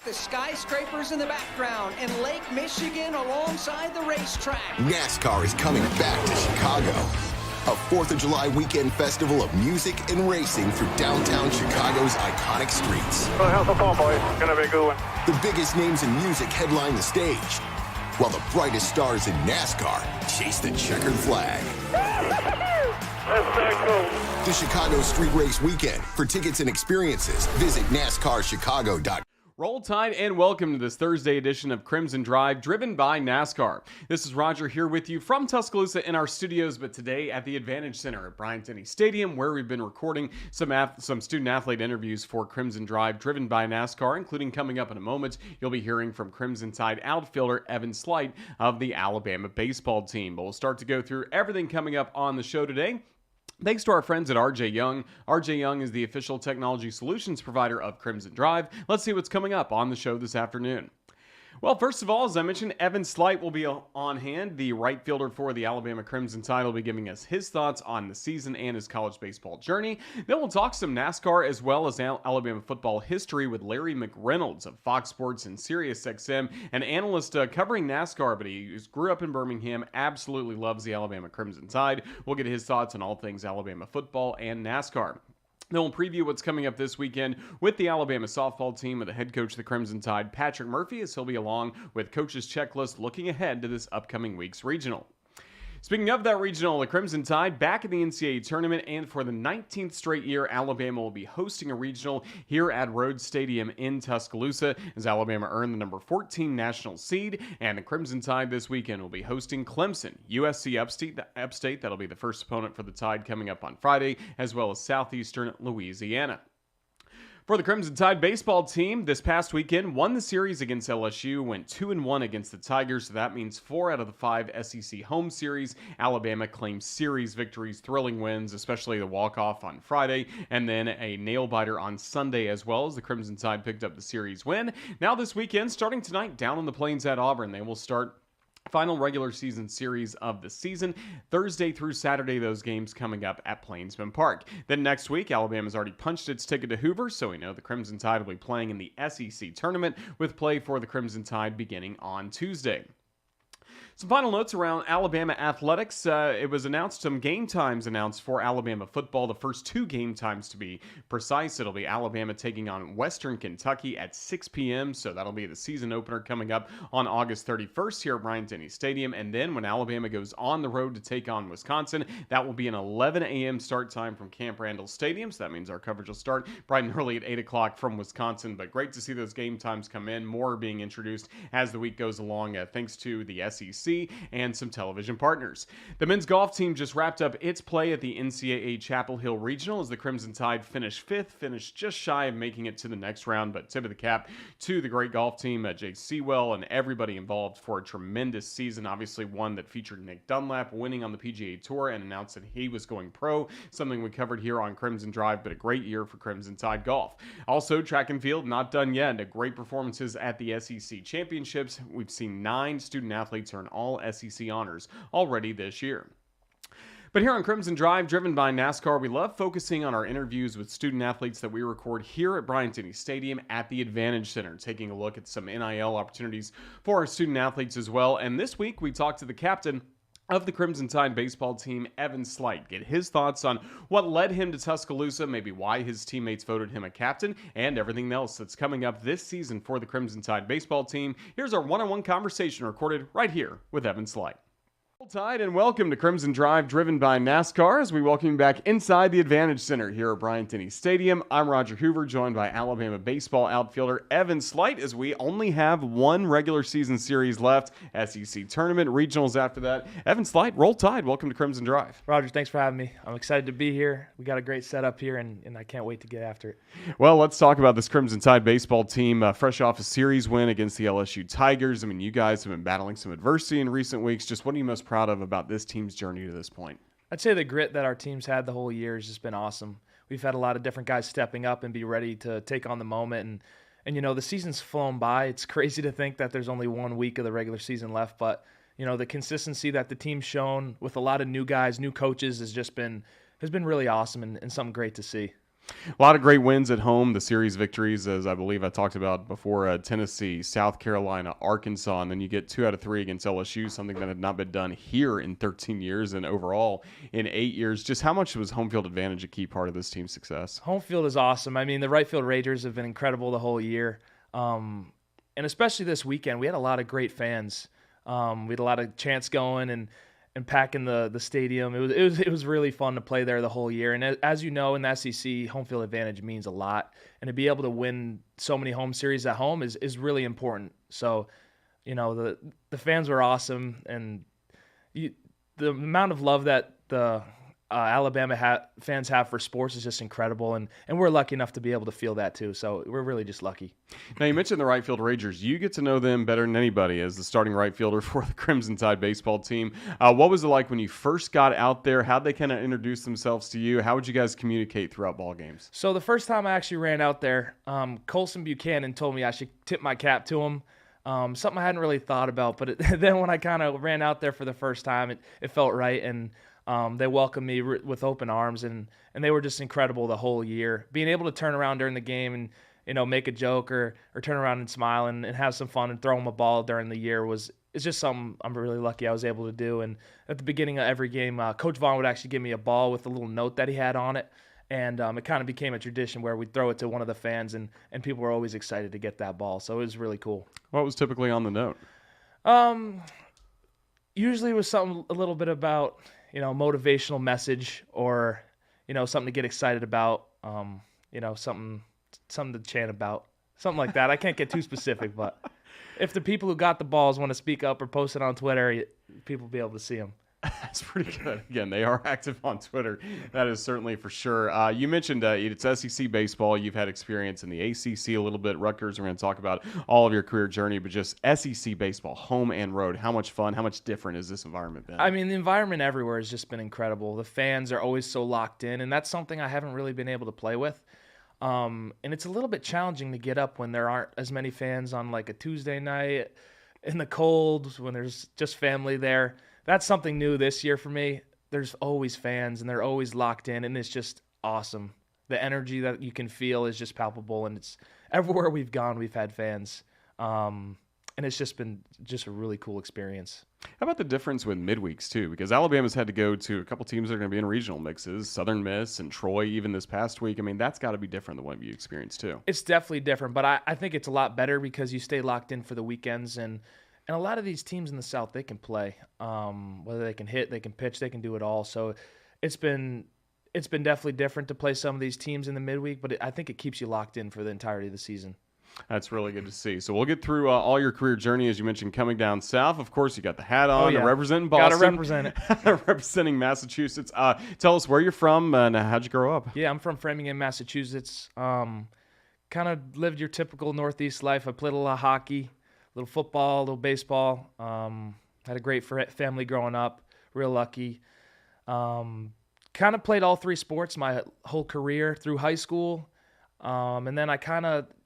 The skyscrapers in the background and Lake Michigan alongside the racetrack. NASCAR is coming back to Chicago. A 4th of July weekend festival of music and racing through downtown Chicago's iconic streets. Well, how's the phone, boys? It's gonna be a good one. The biggest names in music headline the stage, while the brightest stars in NASCAR chase the checkered flag. That's very cool. The Chicago Street Race Weekend. For tickets and experiences, visit NASCARChicago.com. Roll Tide and welcome to this Thursday edition of Crimson Drive, driven by NASCAR. This is Roger here with you from Tuscaloosa in our studios, but today at the Advantage Center at Bryant-Denny Stadium, where we've been recording some student-athlete interviews for Crimson Drive, driven by NASCAR, including coming up in a moment. You'll be hearing from Crimson Tide outfielder Evan Sleight of the Alabama baseball team. But we'll start to go through everything coming up on the show today. Thanks to our friends at RJ Young. RJ Young is the official technology solutions provider of Crimson Drive. Let's see what's coming up on the show this afternoon. Well, first of all, as I mentioned, Evan Sleight will be on hand. The right fielder for the Alabama Crimson Tide will be giving us his thoughts on the season and his college baseball journey. Then we'll talk some NASCAR as well as Alabama football history with Larry McReynolds of Fox Sports and SiriusXM, an analyst covering NASCAR, but he grew up in Birmingham, absolutely loves the Alabama Crimson Tide. We'll get his thoughts on all things Alabama football and NASCAR. Then we'll preview what's coming up this weekend with the Alabama softball team with the head coach of the Crimson Tide, Patrick Murphy, as he'll be along with Coach's Checklist looking ahead to this upcoming week's regional. Speaking of that regional, the Crimson Tide back in the NCAA tournament, and for the 19th straight year, Alabama will be hosting a regional here at Rhodes Stadium in Tuscaloosa as Alabama earned the number 14 national seed, and the Crimson Tide this weekend will be hosting Clemson, USC Upstate. That'll be the first opponent for the Tide coming up on Friday, as well as Southeastern Louisiana. For the Crimson Tide baseball team, this past weekend won the series against LSU, went 2-1 against the Tigers, so that means 4 out of the 5 SEC home series. Alabama claims series victories, thrilling wins, especially the walk-off on Friday, and then a nail-biter on Sunday as well as the Crimson Tide picked up the series win. Now this weekend, starting tonight, down on the Plains at Auburn, they will start final regular season series of the season. Thursday through Saturday, those games coming up at Plainsman Park. Then next week, Alabama's already punched its ticket to Hoover, so we know the Crimson Tide will be playing in the SEC tournament, with play for the Crimson Tide beginning on Tuesday. Some final notes around Alabama athletics. It was announced, some game times announced for Alabama football. The first 2 game times to be precise. It'll be Alabama taking on Western Kentucky at 6 p.m. So that'll be the season opener coming up on August 31st here at Bryant-Denny Stadium. And then when Alabama goes on the road to take on Wisconsin, that will be an 11 a.m. start time from Camp Randall Stadium. So that means our coverage will start bright and early at 8 o'clock from Wisconsin. But great to see those game times come in. More being introduced as the week goes along, thanks to the SEC and some television partners. The men's golf team just wrapped up its play at the NCAA Chapel Hill Regional as the Crimson Tide finished 5th, finished just shy of making it to the next round, but tip of the cap to the great golf team, Jake Sewell and everybody involved for a tremendous season. Obviously one that featured Nick Dunlap winning on the PGA Tour and announced that he was going pro, something we covered here on Crimson Drive, but a great year for Crimson Tide golf. Also, track and field, not done yet. Great performances at the SEC Championships. We've seen 9 student athletes earn all SEC honors already this year. But here on Crimson Drive, driven by NASCAR, we love focusing on our interviews with student athletes that we record here at Bryant-Denny Stadium at the Advantage Center, taking a look at some NIL opportunities for our student athletes as well. And this week, we talked to the captain of the Crimson Tide baseball team, Evan Sleight, get his thoughts on what led him to Tuscaloosa, maybe why his teammates voted him a captain, and everything else that's coming up this season for the Crimson Tide baseball team. Here's our one-on-one conversation recorded right here with Evan Sleight. Tide and welcome to Crimson Drive, driven by NASCAR, as we welcome you back inside the Advantage Center here at Bryant-Denny Stadium. I'm Roger Hoover, joined by Alabama baseball outfielder Evan Sleight, as we only have one regular season series left, SEC tournament, regionals after that. Evan Sleight, Roll Tide, welcome to Crimson Drive. Roger, thanks for having me. I'm excited to be here. We got a great setup here, and I can't wait to get after it. Well, let's talk about this Crimson Tide baseball team, fresh off a series win against the LSU Tigers. I mean, you guys have been battling some adversity in recent weeks. Just what are you most proud of about this team's journey to this point? I'd say the grit that our team's had the whole year has just been awesome. We've had a lot of different guys stepping up and be ready to take on the moment. And you know, the season's flown by. It's crazy to think that there's only 1 week of the regular season left. But, you know, the consistency that the team's shown with a lot of new guys, new coaches has been really awesome and something great to see. A lot of great wins at home. The series victories, as I believe I talked about before, Tennessee, South Carolina, Arkansas, and then you get 2 out of 3 against LSU, something that had not been done here in 13 years and overall in 8 years. Just how much was home field advantage a key part of this team's success? Home field is awesome. I mean, the right field Ragers have been incredible the whole year. And especially this weekend, we had a lot of great fans. We had a lot of chants going and packing the stadium. It was really fun to play there the whole year. And as you know, in the SEC, home field advantage means a lot. And to be able to win so many home series at home is really important. So, the fans were awesome, and the amount of love that the Alabama fans have for sports is just incredible, and we're lucky enough to be able to feel that too. So we're really just lucky. Now, you mentioned the right field Ragers. You get to know them better than anybody as the starting right fielder for the Crimson Tide baseball team. What was it like when you first got out there? How'd they kind of introduce themselves to you? How would you guys communicate throughout ball games? So the first time I actually ran out there, Colson Buchanan told me I should tip my cap to him. Something I hadn't really thought about, but then when I kind of ran out there for the first time, it felt right, and they welcomed me with open arms, and they were just incredible the whole year. Being able to turn around during the game and make a joke or turn around and smile and have some fun and throw them a ball during the year it's just something I'm really lucky I was able to do. And at the beginning of every game, Coach Vaughn would actually give me a ball with a little note that he had on it, and it kind of became a tradition where we'd throw it to one of the fans, and people were always excited to get that ball. So it was really cool. What was typically on the note? Usually it was something a little bit about motivational message, or something to get excited about, something to chant about, something like that. I can't get too specific, but if the people who got the balls want to speak up or post it on Twitter, people will be able to see them. That's pretty good. Again, they are active on Twitter. That is certainly for sure. You mentioned it's SEC baseball. You've had experience in the ACC a little bit. Rutgers, we're going to talk about all of your career journey, but just SEC baseball, home and road. How much fun, how much different has this environment been? I mean, the environment everywhere has just been incredible. The fans are always so locked in, and that's something I haven't really been able to play with. And it's a little bit challenging to get up when there aren't as many fans on like a Tuesday night in the cold, when there's just family there. That's something new this year for me. There's always fans, and they're always locked in, and it's just awesome. The energy that you can feel is just palpable, and it's everywhere we've gone, we've had fans. And it's just been a really cool experience. How about the difference with midweeks, too? Because Alabama's had to go to a couple teams that are going to be in regional mixes, Southern Miss and Troy even this past week. I mean, that's got to be different than what you experienced, too. It's definitely different, but I think it's a lot better because you stay locked in for the weekends, and a lot of these teams in the South, they can play. Whether they can hit, they can pitch, they can do it all. So it's been definitely different to play some of these teams in the midweek, but I think it keeps you locked in for the entirety of the season. That's really good to see. So we'll get through all your career journey, as you mentioned, coming down south. Of course, you got the hat on, representing Boston. Got to represent it. Representing Massachusetts. Tell us where you're from and how'd you grow up? Yeah, I'm from Framingham, Massachusetts. Kind of lived your typical Northeast life. I played a lot of hockey, a little football, a little baseball. Had a great family growing up. Real lucky. Kind of played all 3 sports my whole career through high school. And then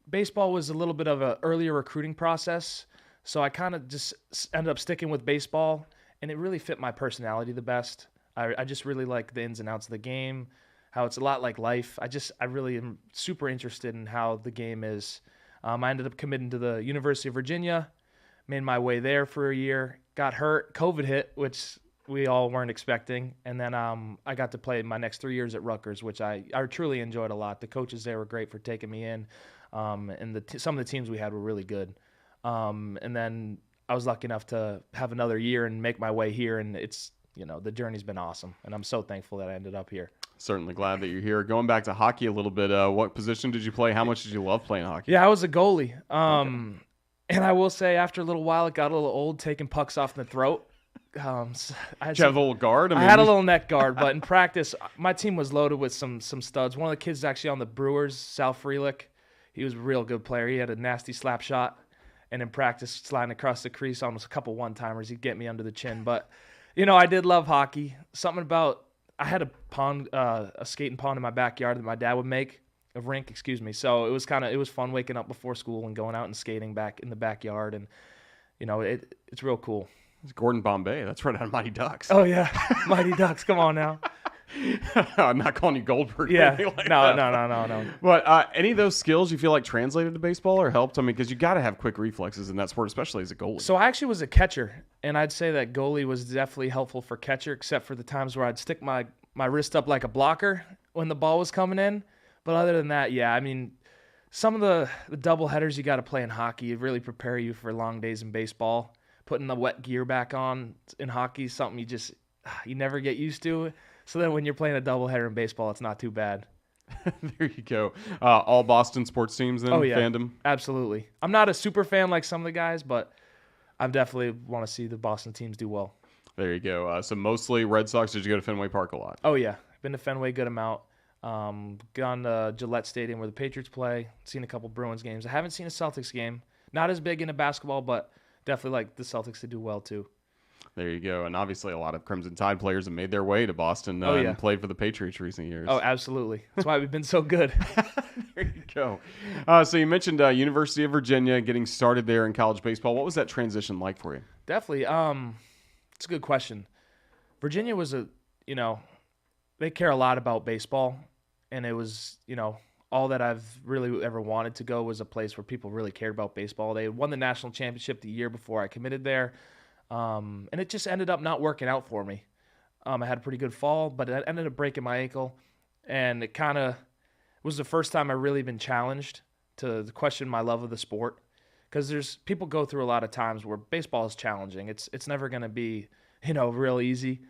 baseball was a little bit of an earlier recruiting process. So I kind of just ended up sticking with baseball, and it really fit my personality the best. I just really like the ins and outs of the game, how it's a lot like life. I really am super interested in how the game is. I ended up committing to the University of Virginia, made my way there for a year, got hurt, COVID hit, which we all weren't expecting, and then I got to play my next 3 years at Rutgers, which I truly enjoyed a lot. The coaches there were great for taking me in, and some of the teams we had were really good. And then I was lucky enough to have another year and make my way here, and it's the journey's been awesome, and I'm so thankful that I ended up here. Certainly glad that you're here. Going back to hockey a little bit, what position did you play? How much did you love playing hockey? Yeah, I was a goalie. And I will say, after a little while, it got a little old taking pucks off in the throat. Did you have a little guard? I had a little neck guard, but in practice, my team was loaded with some studs. One of the kids is actually on the Brewers, Sal Frelick. He was a real good player. He had a nasty slap shot, and in practice, sliding across the crease, almost a couple one-timers, he'd get me under the chin. But, I did love hockey. Something about I had a pond, a skating pond in my backyard that my dad would make. A rink, excuse me. So it was fun waking up before school and going out and skating back in the backyard, and it's real cool. It's Gordon Bombay. That's right out of Mighty Ducks. Oh yeah, Mighty Ducks. Come on now. I'm not calling you Goldberg. Or Yeah. anything like No, that. no. But any of those skills you feel like translated to baseball or helped? I mean, because you got to have quick reflexes in that sport, especially as a goalie. So I actually was a catcher, and I'd say that goalie was definitely helpful for catcher, except for the times where I'd stick my wrist up like a blocker when the ball was coming in. But other than that, yeah, I mean, some of the double headers you got to play in hockey really prepare you for long days in baseball. Putting the wet gear back on in hockey is something you never get used to. So then when you're playing a doubleheader in baseball, it's not too bad. There you go. All Boston sports teams then, Oh, yeah. fandom? Absolutely. I'm not a super fan like some of the guys, but I definitely want to see the Boston teams do well. There you go. So mostly Red Sox. Did you go to Fenway Park a lot? Oh, yeah. Been to Fenway a good amount. Gone to Gillette Stadium where the Patriots play. Seen a couple Bruins games. I haven't seen a Celtics game. Not as big into basketball, but definitely like the Celtics to do well too. There you go. And obviously a lot of Crimson Tide players have made their way to Boston and played for the Patriots recent years. Oh, absolutely. That's why we've been so good. There you go. So you mentioned University of Virginia, getting started there in college baseball. What was that transition like for you? Definitely. It's a good question. Virginia was they care a lot about baseball, and it was, all that I've really ever wanted to go was a place where people really cared about baseball. They won the national championship the year before I committed there, and it just ended up not working out for me. I had a pretty good fall, but it ended up breaking my ankle, and it kind of was the first time I really been challenged to question my love of the sport, because there's people go through a lot of times where baseball is challenging. It's never going to be, real easy,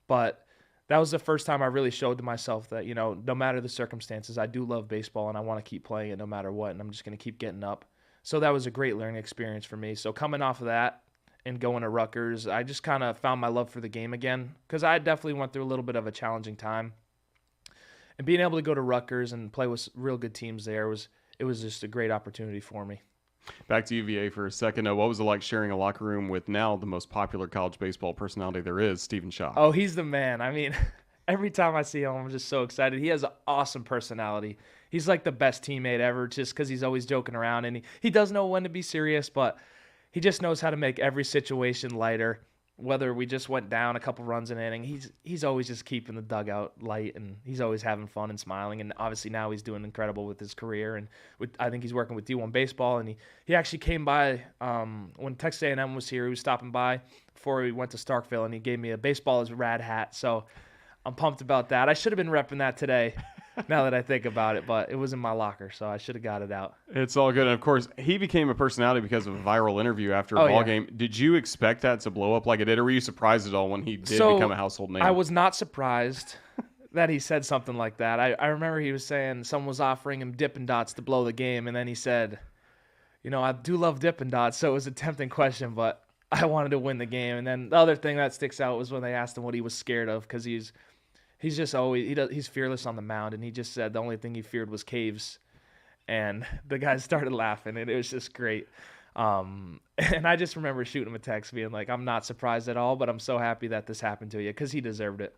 but that was the first time I really showed to myself that, no matter the circumstances, I do love baseball and I want to keep playing it no matter what, and I'm just going to keep getting up. So that was a great learning experience for me. So coming off of that and going to Rutgers, I just kind of found my love for the game again, because I definitely went through a little bit of a challenging time. And being able to go to Rutgers and play with real good teams there was just a great opportunity for me. Back to UVA for a second. What was it like sharing a locker room with now the most popular college baseball personality there is, Stephen Shaw? Oh, he's the man. I mean, every time I see him, I'm just so excited. He has an awesome personality. He's like the best teammate ever, just because he's always joking around, and he does know when to be serious, but he just knows how to make every situation lighter. Whether we just went down a couple runs an inning, he's always just keeping the dugout light, and he's always having fun and smiling. And obviously now he's doing incredible with his career, and I think he's working with D1 baseball. And he actually came by when Texas A&M was here. He was stopping by before we went to Starkville, and he gave me a baseball as rad hat. So I'm pumped about that. I should have been repping that today, now that I think about it, but it was in my locker, so I should have got it out. It's all good. And of course, he became a personality because of a viral interview after a ball game. Did you expect that to blow up like it did, or were you surprised at all when he did become a household name? I was not surprised that he said something like that. I remember he was saying someone was offering him Dippin' Dots to blow the game, and then he said, I do love Dippin' Dots, so it was a tempting question, but I wanted to win the game. And then the other thing that sticks out was when they asked him what he was scared of, because he's just always he's fearless on the mound, and he just said the only thing he feared was caves, and the guys started laughing, and it was just great. And I just remember shooting him a text being like, I'm not surprised at all, but I'm so happy that this happened to you, because he deserved it,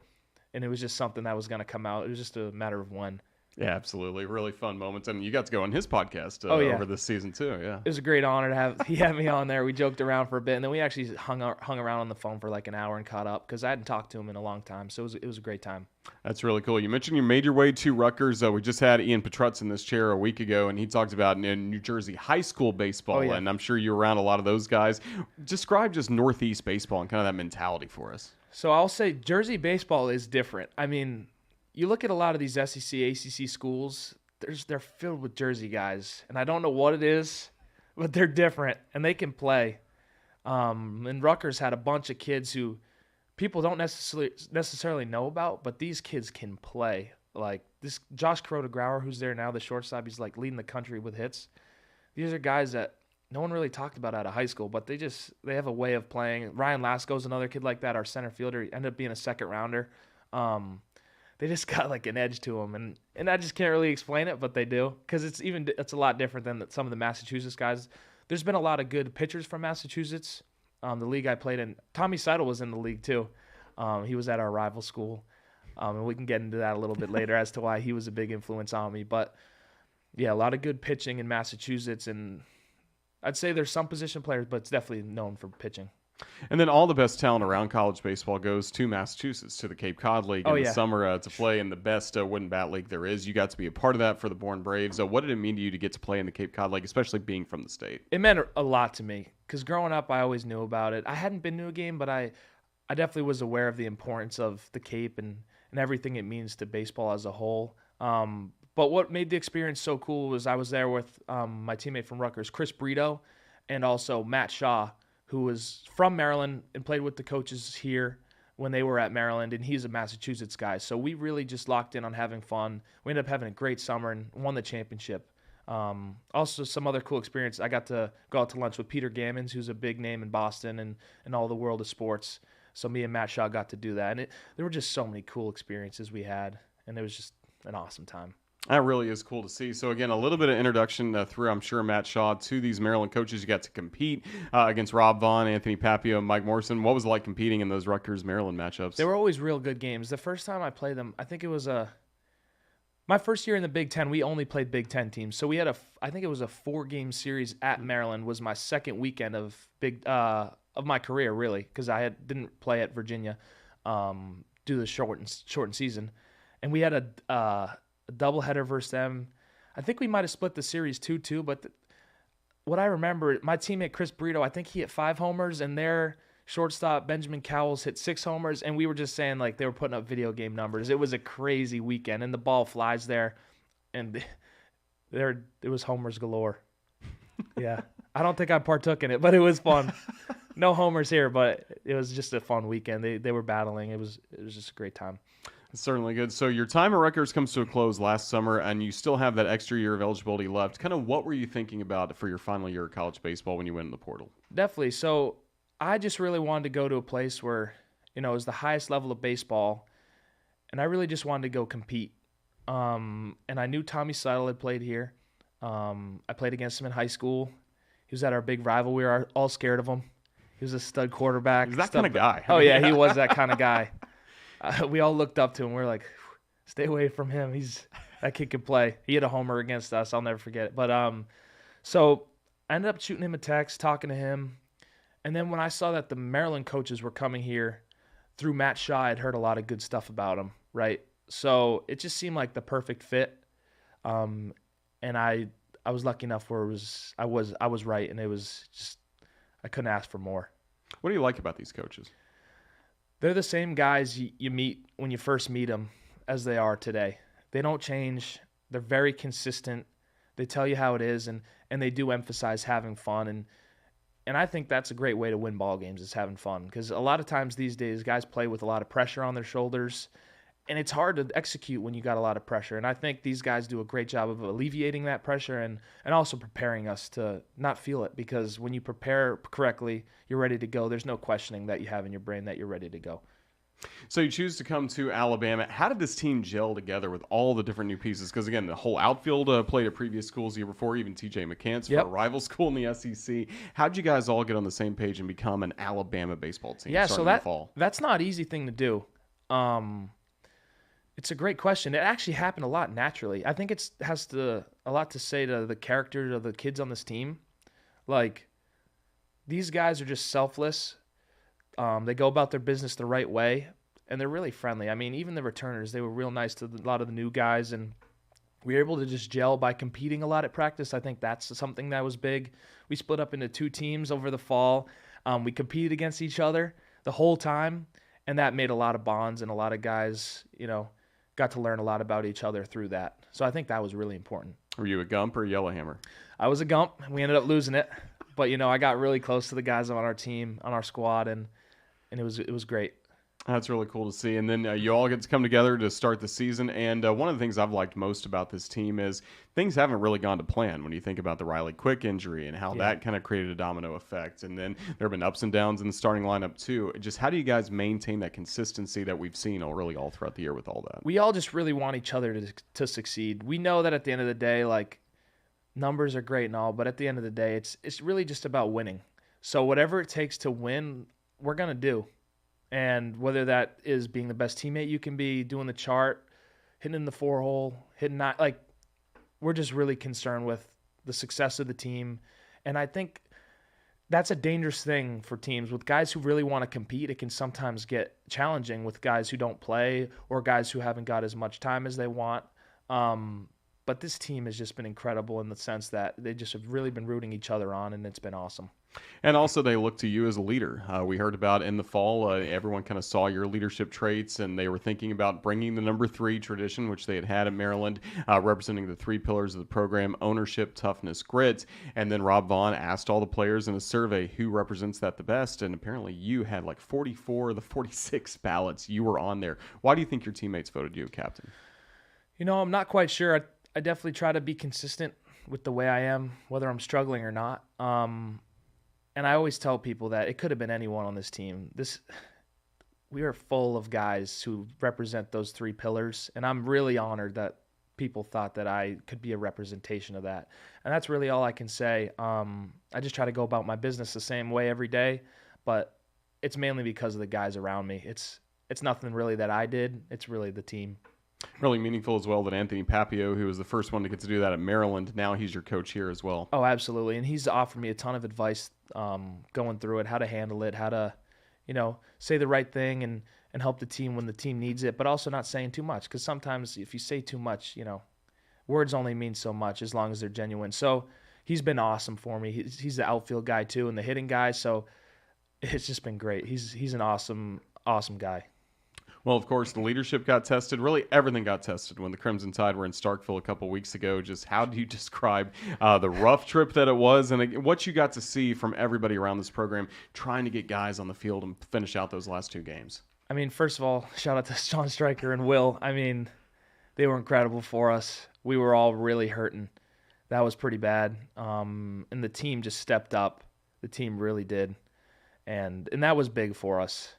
and it was just something that was going to come out. It was just a matter of when. Yeah, absolutely. Really fun moments. And you got to go on his podcast over this season too. Yeah. It was a great honor to have. He had me on there. We joked around for a bit, and then we actually hung around on the phone for like an hour and caught up, because I hadn't talked to him in a long time. So it was a great time. That's really cool. You mentioned you made your way to Rutgers. We just had Ian Petrutz in this chair a week ago, and he talked about New Jersey high school baseball. Oh, yeah. And I'm sure you're around a lot of those guys. Describe just Northeast baseball and kind of that mentality for us. So I'll say Jersey baseball is different. I mean, you look at a lot of these SEC, ACC schools, they're filled with Jersey guys, and I don't know what it is, but they're different, and they can play. And Rutgers had a bunch of kids who people don't necessarily know about, but these kids can play. Like this Josh Crota-Grauer, who's there now, the shortstop, he's like leading the country with hits. These are guys that no one really talked about out of high school, but they have a way of playing. Ryan Lasco's another kid like that, our center fielder. He ended up being a second rounder. They just got like an edge to them, and I just can't really explain it, but they do, because it's a lot different than some of the Massachusetts guys. There's been a lot of good pitchers from Massachusetts. The league I played in, Tommy Seidel was in the league too. He was at our rival school, and we can get into that a little bit later as to why he was a big influence on me. But yeah, a lot of good pitching in Massachusetts, and I'd say there's some position players, but it's definitely known for pitching. And then all the best talent around college baseball goes to Massachusetts, to the Cape Cod League in the summer to play in the best wooden bat league there is. You got to be a part of that for the Bourne Braves. What did it mean to you to get to play in the Cape Cod League, especially being from the state? It meant a lot to me because growing up, I always knew about it. I hadn't been to a game, but I definitely was aware of the importance of the Cape and everything it means to baseball as a whole. But what made the experience so cool was I was there with my teammate from Rutgers, Chris Brito, and also Matt Shaw, who was from Maryland and played with the coaches here when they were at Maryland, and he's a Massachusetts guy. So we really just locked in on having fun. We ended up having a great summer and won the championship. Also, some other cool experience. I got to go out to lunch with Peter Gammons, who's a big name in Boston and all the world of sports. So me and Matt Shaw got to do that. And there were just so many cool experiences we had, and it was just an awesome time. That really is cool to see. So, again, a little bit of introduction through, I'm sure, Matt Shaw to these Maryland coaches. You got to compete against Rob Vaughn, Anthony Papio, and Mike Morrison. What was it like competing in those Rutgers-Maryland matchups? They were always real good games. The first time I played them, I think it was my first year in the Big Ten, we only played Big Ten teams. So we had I think it was a 4-game series at Maryland was my second weekend of my career, really, because I didn't play at Virginia due to the shortened season. And we had a doubleheader versus them. I think we might have split the series 2-2, but what I remember, my teammate Chris Brito, I think he hit 5 homers, and their shortstop Benjamin Cowles hit 6 homers, and we were just saying like they were putting up video game numbers. It was a crazy weekend, and the ball flies there, and it was homers galore. Yeah, I don't think I partook in it, but it was fun. No homers here, but it was just a fun weekend. They were battling. It was just a great time. Certainly good. So your time at Rutgers comes to a close last summer, and you still have that extra year of eligibility left. Kind of what were you thinking about for your final year of college baseball when you went in the portal? Definitely. So I just really wanted to go to a place where, it was the highest level of baseball, and I really just wanted to go compete. And I knew Tommy Sleight had played here. I played against him in high school. He was at our big rival. We were all scared of him. He was a stud quarterback. He's that kind of guy. Oh, yeah, he was that kind of guy. We all looked up to him. We were like, stay away from him. That kid can play. He hit a homer against us. I'll never forget it. But so I ended up shooting him a text, talking to him. And then when I saw that the Maryland coaches were coming here through Matt Shaw, I'd heard a lot of good stuff about him, right? So it just seemed like the perfect fit. And I was lucky enough where I was right, and it was just I couldn't ask for more. What do you like about these coaches? They're the same guys you meet when you first meet them as they are today. They don't change. They're very consistent. They tell you how it is, and they do emphasize having fun. And I think that's a great way to win ball games is having fun, because a lot of times these days guys play with a lot of pressure on their shoulders, and it's hard to execute when you got a lot of pressure. And I think these guys do a great job of alleviating that pressure and also preparing us to not feel it, because when you prepare correctly, you're ready to go. There's no questioning that you have in your brain that you're ready to go. So you choose to come to Alabama. How did this team gel together with all the different new pieces? Because, again, the whole outfield played at previous schools the year before, even T.J. McCants for a rival school in the SEC. How did you guys all get on the same page and become an Alabama baseball team? Yeah, so that's not an easy thing to do. It's a great question. It actually happened a lot naturally. I think it has a lot to say to the character of the kids on this team. Like, these guys are just selfless. They go about their business the right way, and they're really friendly. I mean, even the returners, they were real nice to a lot of the new guys, and we were able to just gel by competing a lot at practice. I think that's something that was big. We split up into 2 teams over the fall. We competed against each other the whole time, and that made a lot of bonds, and a lot of guys, got to learn a lot about each other through that. So I think that was really important. Were you a Gump or a Yellowhammer? I was a Gump. We ended up losing it. But, I got really close to the guys on our team, on our squad, and it was great. That's really cool to see. And then you all get to come together to start the season. And one of the things I've liked most about this team is things haven't really gone to plan when you think about the Riley Quick injury and how that kind of created a domino effect. And then there have been ups and downs in the starting lineup too. Just how do you guys maintain that consistency that we've seen really all throughout the year with all that? We all just really want each other to succeed. We know that at the end of the day, like, numbers are great and all, but at the end of the day, it's really just about winning. So whatever it takes to win, we're going to do. And whether that is being the best teammate you can be, doing the chart, hitting in the 4-hole, hitting not, like, we're just really concerned with the success of the team. And I think that's a dangerous thing for teams. With guys who really want to compete, it can sometimes get challenging with guys who don't play or guys who haven't got as much time as they want. But this team has just been incredible in the sense that they just have really been rooting each other on, and it's been awesome. And also, they look to you as a leader. We heard about in the fall, everyone kind of saw your leadership traits, and they were thinking about bringing the number 3 tradition, which they had at Maryland, representing the 3 pillars of the program: ownership, toughness, grit. And then Rob Vaughn asked all the players in a survey who represents that the best, and apparently you had like 44 of the 46 ballots. You were on there. Why do you think your teammates voted you captain? I'm not quite sure. I definitely try to be consistent with the way I am, whether I'm struggling or not. And I always tell people that it could have been anyone on this team. We are full of guys who represent those 3 pillars, and I'm really honored that people thought that I could be a representation of that. And that's really all I can say. I just try to go about my business the same way every day, but it's mainly because of the guys around me. It's nothing really that I did. It's really the team. Really meaningful as well that Anthony Papio, who was the first one to get to do that at Maryland, now he's your coach here as well. Oh, absolutely. And he's offered me a ton of advice going through it, how to handle it, how to, say the right thing and help the team when the team needs it, but also not saying too much. Because sometimes if you say too much, words only mean so much as long as they're genuine. So he's been awesome for me. He's the outfield guy too and the hitting guy. So it's just been great. He's an awesome guy. Well, of course, the leadership got tested. Really, everything got tested when the Crimson Tide were in Starkville a couple weeks ago. Just how do you describe the rough trip that it was and what you got to see from everybody around this program trying to get guys on the field and finish out those last 2 games? I mean, first of all, shout out to Sean Stryker and Will. I mean, they were incredible for us. We were all really hurting. That was pretty bad. And the team just stepped up. The team really did. And that was big for us.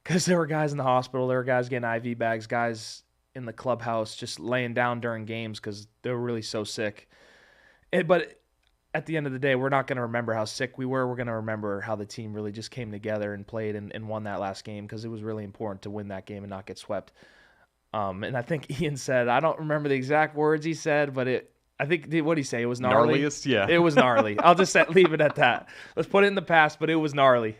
Because there were guys in the hospital, there were guys getting IV bags, guys in the clubhouse just laying down during games because they were really so sick. But at the end of the day, we're not going to remember how sick we were. We're going to remember how the team really just came together and played and won that last game because it was really important to win that game and not get swept. And I think Ian said, I don't remember the exact words he said, but I think, what did he say? It was gnarly? Gnarliest, yeah. It was gnarly. I'll just leave it at that. Let's put it in the past, but it was gnarly.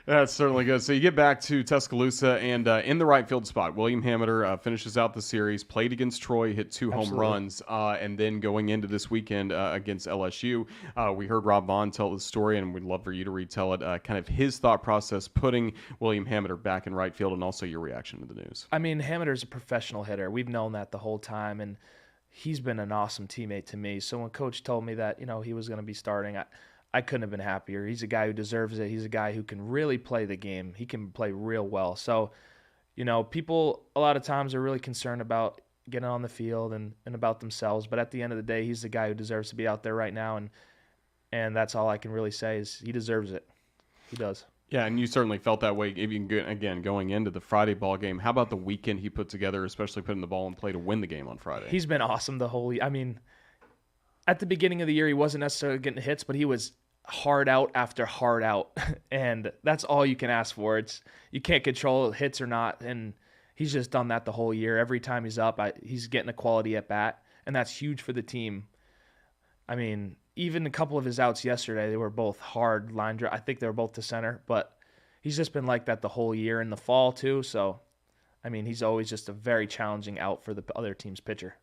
That's certainly good. So you get back to Tuscaloosa, and in the right field spot, William Hameter finishes out the series, played against Troy, hit 2 home runs, and then going into this weekend against LSU, we heard Rob Vaughn tell the story, and we'd love for you to retell it, kind of his thought process putting William Hameter back in right field, and also your reaction to the news. I mean, Hameter's a professional hitter. We've known that the whole time, and he's been an awesome teammate to me. So when Coach told me that, he was going to be starting, I couldn't have been happier. He's a guy who deserves it. He's a guy who can really play the game. He can play real well. So, people a lot of times are really concerned about getting on the field and about themselves. But at the end of the day, he's the guy who deserves to be out there right now. And that's all I can really say is he deserves it. He does. Yeah, and you certainly felt that way, even again, going into the Friday ball game. How about the weekend he put together, especially putting the ball in play to win the game on Friday? He's been awesome the whole – I mean, at the beginning of the year, he wasn't necessarily getting hits, but he was hard out after hard out, and that's all you can ask for. You can't control hits or not, and he's just done that the whole year. Every time he's up, he's getting a quality at bat, and that's huge for the team. I mean, even a couple of his outs yesterday, they were both hard line drive. I think they were both to center, but he's just been like that the whole year in the fall too. So, I mean, he's always just a very challenging out for the other team's pitcher.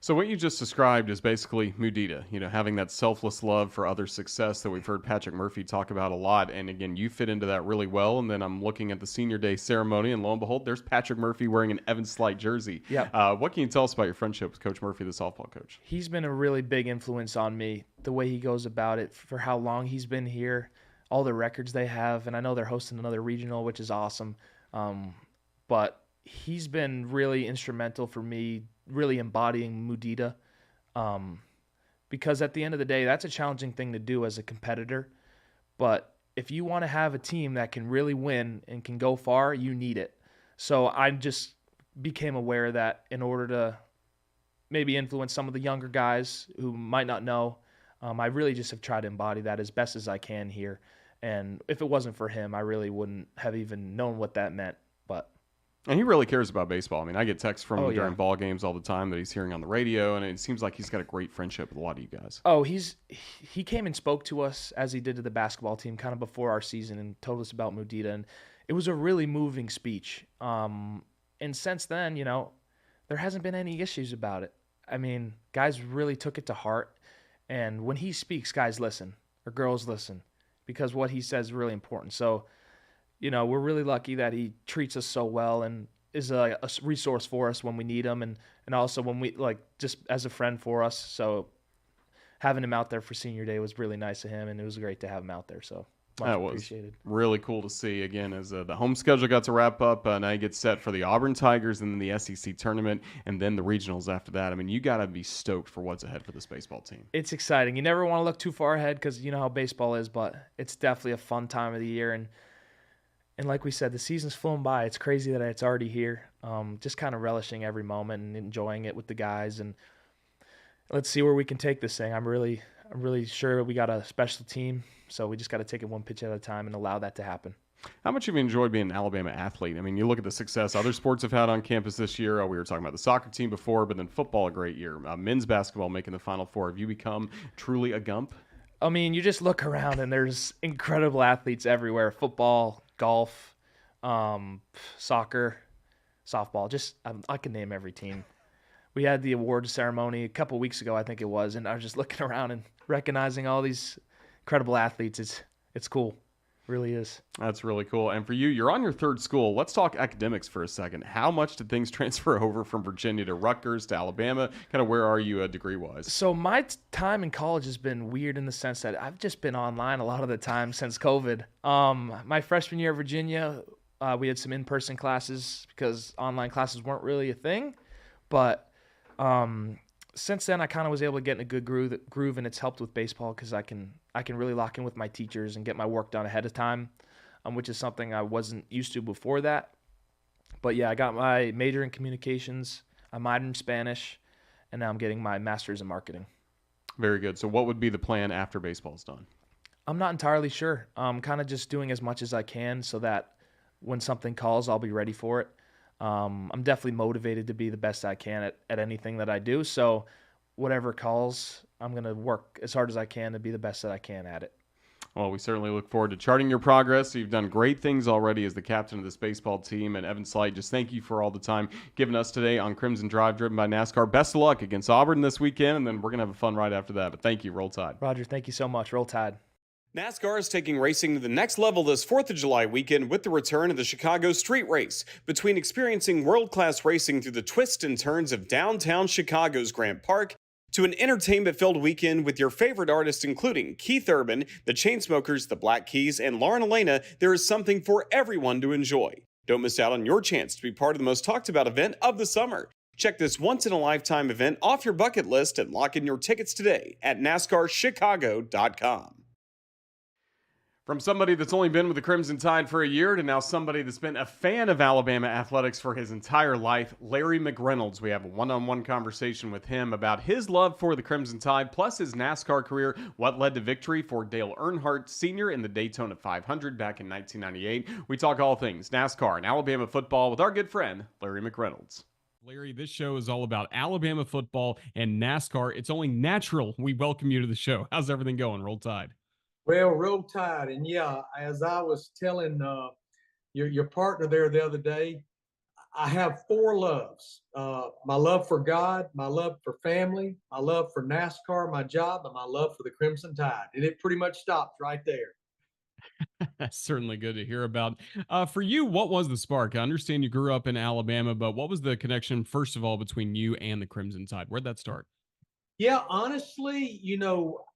So what you just described is basically mudita, having that selfless love for other success that we've heard Patrick Murphy talk about a lot. And again, you fit into that really well. And then I'm looking at the senior day ceremony, and lo and behold, there's Patrick Murphy wearing an Evan Sleight jersey. Yeah. What can you tell us about your friendship with Coach Murphy, the softball coach? He's been a really big influence on me, the way he goes about it, for how long he's been here, all the records they have. And I know they're hosting another regional, which is awesome. But he's been really instrumental for me really embodying mudita, because at the end of the day, that's a challenging thing to do as a competitor. But if you want to have a team that can really win and can go far, you need it. So I just became aware that in order to maybe influence some of the younger guys who might not know, I really just have tried to embody that as best as I can here. And if it wasn't for him, I really wouldn't have even known what that meant. But And he really cares about baseball. I mean, I get texts from Oh, him yeah. during ball games all the time that he's hearing on the radio, and it seems like he's got a great friendship with a lot of you guys. Oh, he came and spoke to us as he did to the basketball team kind of before our season and told us about Mudita, and it was a really moving speech. And since then, there hasn't been any issues about it. I mean, guys really took it to heart, and when he speaks, guys listen, or girls listen, because what he says is really important. So, we're really lucky that he treats us so well and is a resource for us when we need him, and also when we, just as a friend for us. So having him out there for senior day was really nice of him, and it was great to have him out there. So much That was appreciated. really cool to see again as the home schedule got to wrap up. Now you get set for the Auburn Tigers and then the SEC tournament and then the regionals after that. I mean, you got to be stoked for what's ahead for this baseball team. It's exciting. You never want to look too far ahead because you know how baseball is, but it's definitely a fun time of the year. And like we said, the season's flown by. It's crazy that it's already here. Just kind of relishing every moment and enjoying it with the guys. And let's see where we can take this thing. I'm really sure we got a special team, so we just got to take it one pitch at a time and allow that to happen. How much have you enjoyed being an Alabama athlete? I mean, you look at the success other sports have had on campus this year. We were talking about the soccer team before, but then football, a great year. Men's basketball making the Final Four. Have you become truly a Gump? I mean, you just look around and there's incredible athletes everywhere. Football, golf, soccer, softball. Just I can name every team. We had the awards ceremony a couple weeks ago, I think it was, and I was just looking around and recognizing all these incredible athletes. It's cool. It really is. That's really cool. And for you, you're on your third school. Let's talk academics for a second. How much did things transfer over from Virginia to Rutgers to Alabama? Kind of where are you degree-wise? So my time in college has been weird in the sense that I've just been online a lot of the time since COVID. My freshman year at Virginia, we had some in-person classes because online classes weren't really a thing. But since then, I kind of was able to get in a good groove, and it's helped with baseball because I can really lock in with my teachers and get my work done ahead of time, which is something I wasn't used to before that. But yeah, I got my major in communications, I minored in Spanish, and now I'm getting my master's in marketing. Very good. So what would be the plan after baseball's done? I'm not entirely sure. I'm kind of just doing as much as I can so that when something calls, I'll be ready for it. I'm definitely motivated to be the best I can at anything that I do. So whatever calls, I'm going to work as hard as I can to be the best that I can at it. Well, we certainly look forward to charting your progress. You've done great things already as the captain of this baseball team. And Evan Sleight, just thank you for all the time given us today on Crimson Drive, driven by NASCAR. Best of luck against Auburn this weekend, and then we're going to have a fun ride after that. But thank you. Roll Tide. Roger, thank you so much. Roll Tide. NASCAR is taking racing to the next level this 4th of July weekend with the return of the Chicago Street Race. Between experiencing world-class racing through the twists and turns of downtown Chicago's Grant Park to an entertainment-filled weekend with your favorite artists including Keith Urban, the Chainsmokers, the Black Keys, and Lauren Elena, there is something for everyone to enjoy. Don't miss out on your chance to be part of the most talked-about event of the summer. Check this once-in-a-lifetime event off your bucket list and lock in your tickets today at NASCARChicago.com. From somebody that's only been with the Crimson Tide for a year to now somebody that's been a fan of Alabama athletics for his entire life, Larry McReynolds. We have a one-on-one conversation with him about his love for the Crimson Tide, plus his NASCAR career, what led to victory for Dale Earnhardt Sr. in the Daytona 500 back in 1998. We talk all things NASCAR and Alabama football with our good friend, Larry McReynolds. Larry, this show is all about Alabama football and NASCAR. It's only natural we welcome you to the show. How's everything going? Roll Tide. Well, Roll Tide. And yeah, as I was telling your partner there the other day, I have 4 loves. My love for God, my love for family, my love for NASCAR, my job, and my love for the Crimson Tide. And it pretty much stopped right there. That's certainly good to hear about. For you, what was the spark? I understand you grew up in Alabama, but what was the connection, first of all, between you and the Crimson Tide? Where'd that start? Yeah, honestly,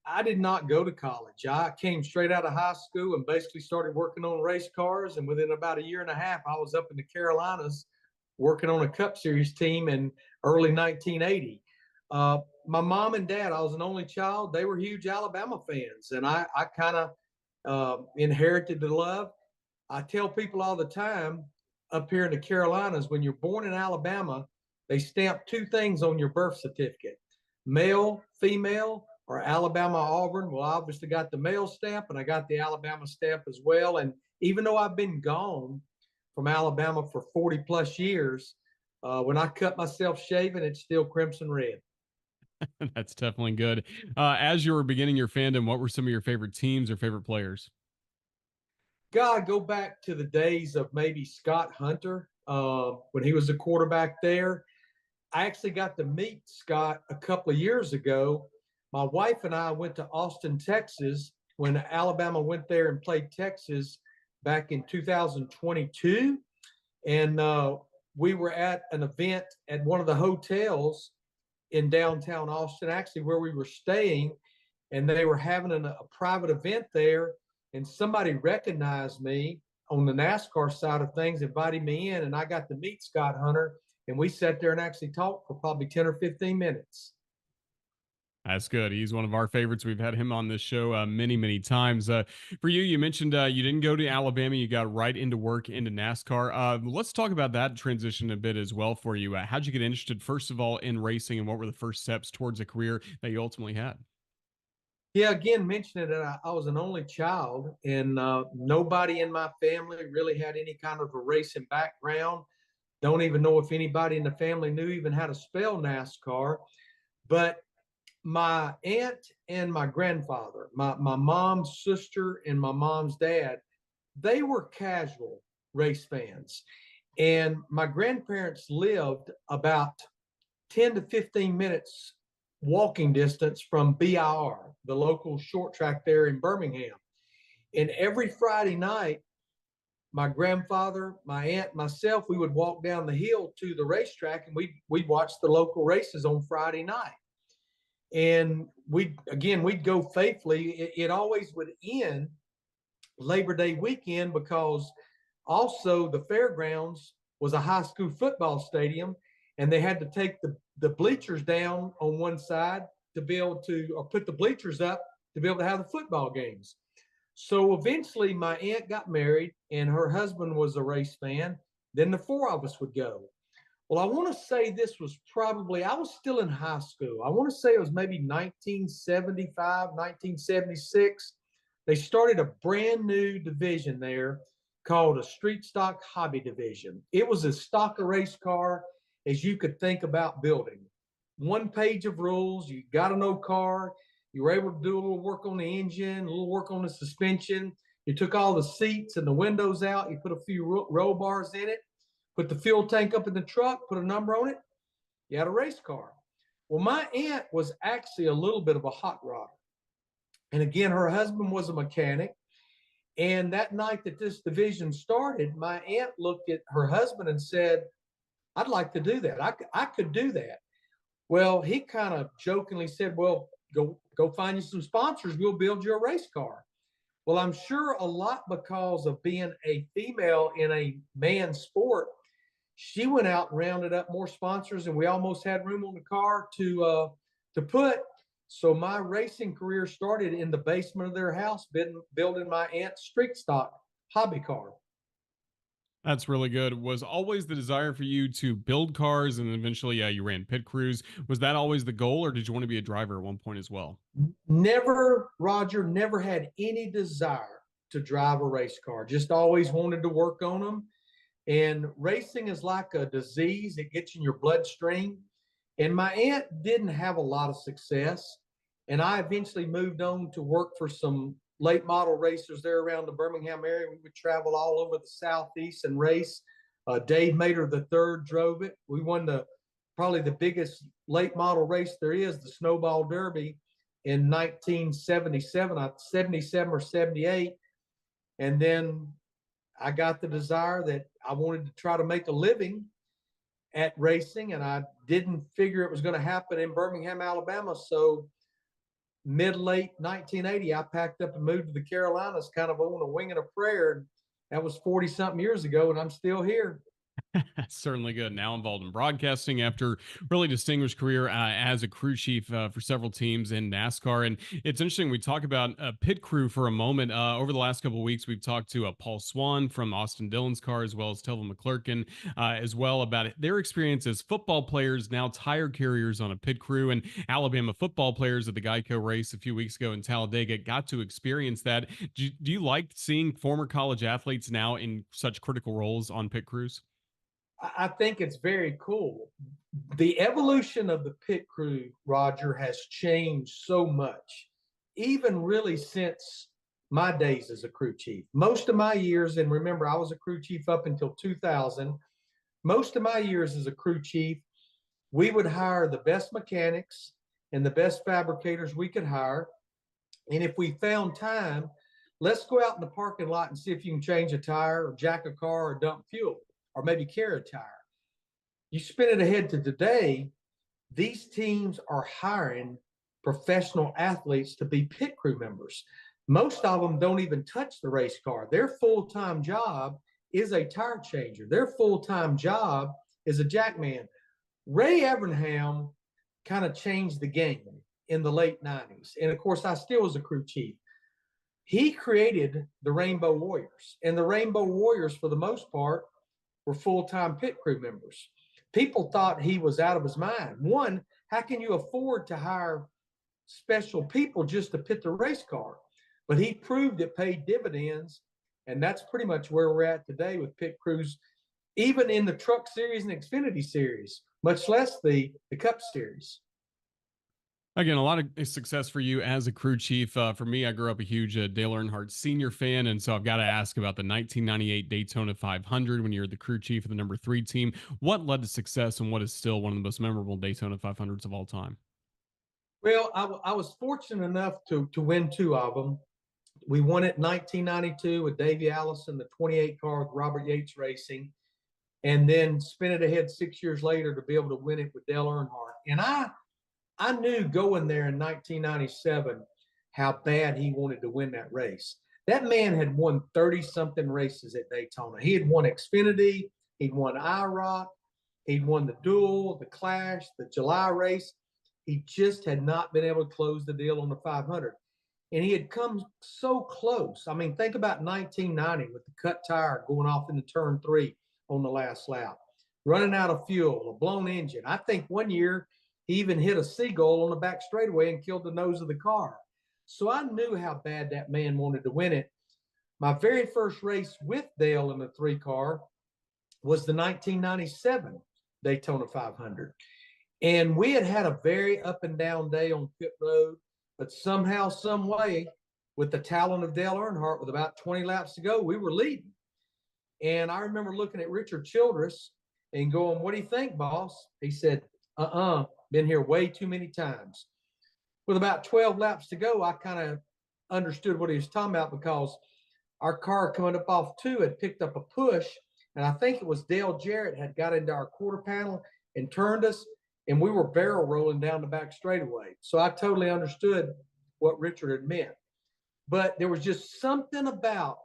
I did not go to college. I came straight out of high school and basically started working on race cars. And within about a year and a half, I was up in the Carolinas working on a Cup Series team in early 1980. My mom and dad, I was an only child. They were huge Alabama fans, and I kind of inherited the love. I tell people all the time up here in the Carolinas, when you're born in Alabama, they stamp 2 things on your birth certificate. Male, female, or Alabama, Auburn. Well, I obviously got the male stamp, and I got the Alabama stamp as well. And even though I've been gone from Alabama for 40 plus years. When I cut myself shaving, it's still crimson red. That's definitely good. As you were beginning your fandom, what were some of your favorite teams or favorite players? God, go back to the days of maybe Scott Hunter when he was the quarterback there. I actually got to meet Scott a couple of years ago. My wife and I went to Austin, Texas when Alabama went there and played Texas back in 2022. And we were at an event at one of the hotels in downtown Austin, actually where we were staying, and they were having a private event there. And somebody recognized me on the NASCAR side of things, invited me in, and I got to meet Scott Hunter. And we sat there and actually talked for probably 10 or 15 minutes. That's good. He's one of our favorites. We've had him on this show many, many times. For you, you mentioned you didn't go to Alabama. You got right into work into NASCAR. Let's talk about that transition a bit as well for you. How'd you get interested, first of all, in racing, and what were the first steps towards a career that you ultimately had? Yeah, again, mentioning that I was an only child, and nobody in my family really had any kind of a racing background. Don't even know if anybody in the family knew even how to spell NASCAR. But my aunt and my grandfather, my mom's sister and my mom's dad, they were casual race fans. And my grandparents lived about 10 to 15 minutes walking distance from BIR, the local short track there in Birmingham. And every Friday night, my grandfather, my aunt, myself, we would walk down the hill to the racetrack, and we'd watch the local races on Friday night. And we'd go faithfully. It always would end Labor Day weekend, because also the fairgrounds was a high school football stadium, and they had to take the bleachers down on one side to be able to, or put the bleachers up to be able to have the football games. So eventually my aunt got married and her husband was a race fan. Then the four of us would go. Well, I want to say this was probably, I was still in high school. I want to say it was maybe 1975, 1976. They started a brand new division there called a street stock hobby division. It was as stock a race car as you could think about building. One page of rules, you got to know car. You were able to do a little work on the engine, a little work on the suspension. You took all the seats and the windows out. You put a few roll bars in it, put the fuel tank up in the truck, put a number on it. You had a race car. Well, my aunt was actually a little bit of a hot rodder. And again, her husband was a mechanic. And that night that this division started, my aunt looked at her husband and said, I'd like to do that. I could do that. Well, he kind of jokingly said, well, go find you some sponsors. We'll build you a race car. Well, I'm sure a lot because of being a female in a man's sport, she went out and rounded up more sponsors, and we almost had room on the car to put. So my racing career started in the basement of their house, building my aunt's street stock hobby car. That's really good. Was always the desire for you to build cars, and eventually, yeah, you ran pit crews. Was that always the goal, or did you want to be a driver at one point as well? Never, Roger, never had any desire to drive a race car. Just always wanted to work on them. And racing is like a disease, it gets in your bloodstream. And my aunt didn't have a lot of success. And I eventually moved on to work for some late model racers there around the Birmingham area. We would travel all over the Southeast and race. Dave Mater III drove it. We won probably the biggest late model race there is, the Snowball Derby, in 1977, 77 or 78. And then I got the desire that I wanted to try to make a living at racing, and I didn't figure it was going to happen in Birmingham, Alabama. So mid-late 1980, I packed up and moved to the Carolinas, kind of on a wing and a prayer. And that was 40-something years ago, and I'm still here. Certainly good. Now involved in broadcasting after really distinguished career as a crew chief for several teams in NASCAR. And it's interesting. We talk about pit crew for a moment. Over the last couple of weeks, we've talked to Paul Swan from Austin Dillon's car, as well as Telvin McClurkin, as well about their experience as football players, now tire carriers on a pit crew. And Alabama football players at the Geico race a few weeks ago in Talladega got to experience that. Do you like seeing former college athletes now in such critical roles on pit crews? I think it's very cool. The evolution of the pit crew, Roger, has changed so much, even really since my days as a crew chief. Most of my years, and remember, I was a crew chief up until 2000. Most of my years as a crew chief, we would hire the best mechanics and the best fabricators we could hire. And if we found time, let's go out in the parking lot and see if you can change a tire or jack a car or dump fuel, or maybe carry a tire. You spin it ahead to today, these teams are hiring professional athletes to be pit crew members. Most of them don't even touch the race car. Their full-time job is a tire changer. Their full-time job is a jackman. Ray Evernham kind of changed the game in the late 90s. And of course, I still was a crew chief. He created the Rainbow Warriors. And the Rainbow Warriors, for the most part, were full-time pit crew members. People thought he was out of his mind. One, how can you afford to hire special people just to pit the race car? But he proved it paid dividends, and that's pretty much where we're at today with pit crews, even in the Truck Series and Xfinity Series, much less the Cup Series. Again, a lot of success for you as a crew chief. For me, I grew up a huge Dale Earnhardt Sr. fan, and so I've got to ask about the 1998 Daytona 500 when you're the crew chief of the number 3 team. What led to success, and what is still one of the most memorable Daytona 500s of all time? Well, I was fortunate enough to win 2 of them. We won it in 1992 with Davey Allison, the 28 car with Robert Yates Racing, and then spin it ahead 6 years later to be able to win it with Dale Earnhardt. And I knew going there in 1997 how bad he wanted to win that race. That man had won 30-something races at Daytona. He had won Xfinity, he'd won IROC, he'd won the Duel, the Clash, the July race. He just had not been able to close the deal on the 500. And he had come so close. I mean, think about 1990 with the cut tire going off into turn 3 on the last lap, running out of fuel, a blown engine. I think one year he even hit a seagull on the back straightaway and killed the nose of the car. So I knew how bad that man wanted to win it. My very first race with Dale in the 3 car was the 1997 Daytona 500. And we had a very up and down day on pit road, but somehow, some way, with the talent of Dale Earnhardt, with about 20 laps to go, we were leading. And I remember looking at Richard Childress and going, "What do you think, boss?" He said, been here way too many times. With about 12 laps to go, I kind of understood what he was talking about, because our car coming up off 2 had picked up a push, and I think it was Dale Jarrett had got into our quarter panel and turned us, and we were barrel rolling down the back straightaway. So I totally understood what Richard had meant. But there was just something about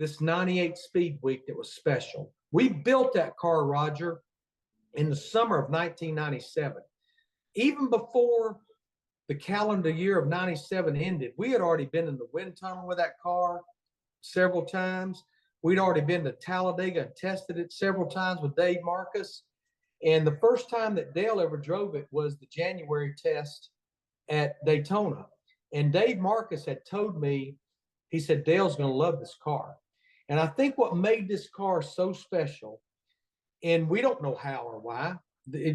this 98 Speed Week that was special. We built that car, Roger, in the summer of 1997. Even before the calendar year of 97 ended, we had already been in the wind tunnel with that car several times. We'd already been to Talladega and tested it several times with Dave Marcus. And the first time that Dale ever drove it was the January test at Daytona. And Dave Marcus had told me, he said, "Dale's going to love this car." And I think what made this car so special, and we don't know how or why,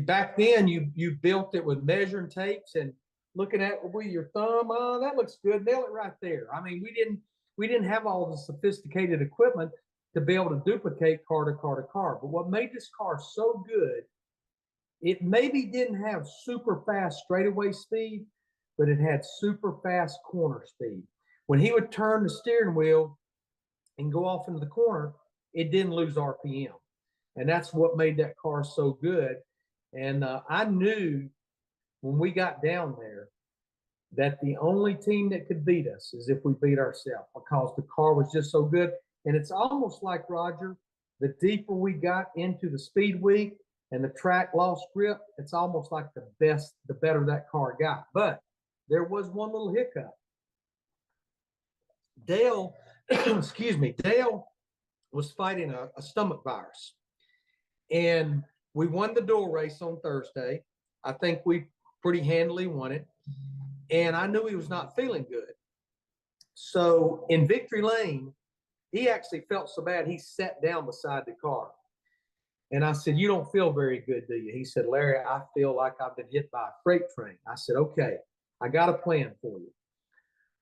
back then you built it with measuring tapes and looking at it with your thumb. "Oh, that looks good. Nail it right there." I mean, we didn't have all the sophisticated equipment to be able to duplicate car to car to car. But what made this car so good, it maybe didn't have super fast straightaway speed, but it had super fast corner speed. When he would turn the steering wheel and go off into the corner, it didn't lose RPM. And that's what made that car so good. And I knew when we got down there that the only team that could beat us is if we beat ourselves, because the car was just so good. And it's almost like, Roger, The deeper we got into the speed week and the track lost grip, it's almost like the better that car got. But there was one little hiccup. Dale, excuse me, Dale was fighting a stomach virus. And we won the dual race on Thursday. I think we pretty handily won it. And I knew he was not feeling good. So in victory lane, he actually felt so bad, he sat down beside the car. And I said, "You don't feel very good, do you?" He said, "Larry, I feel like I've been hit by a freight train." I said, "Okay, I got a plan for you."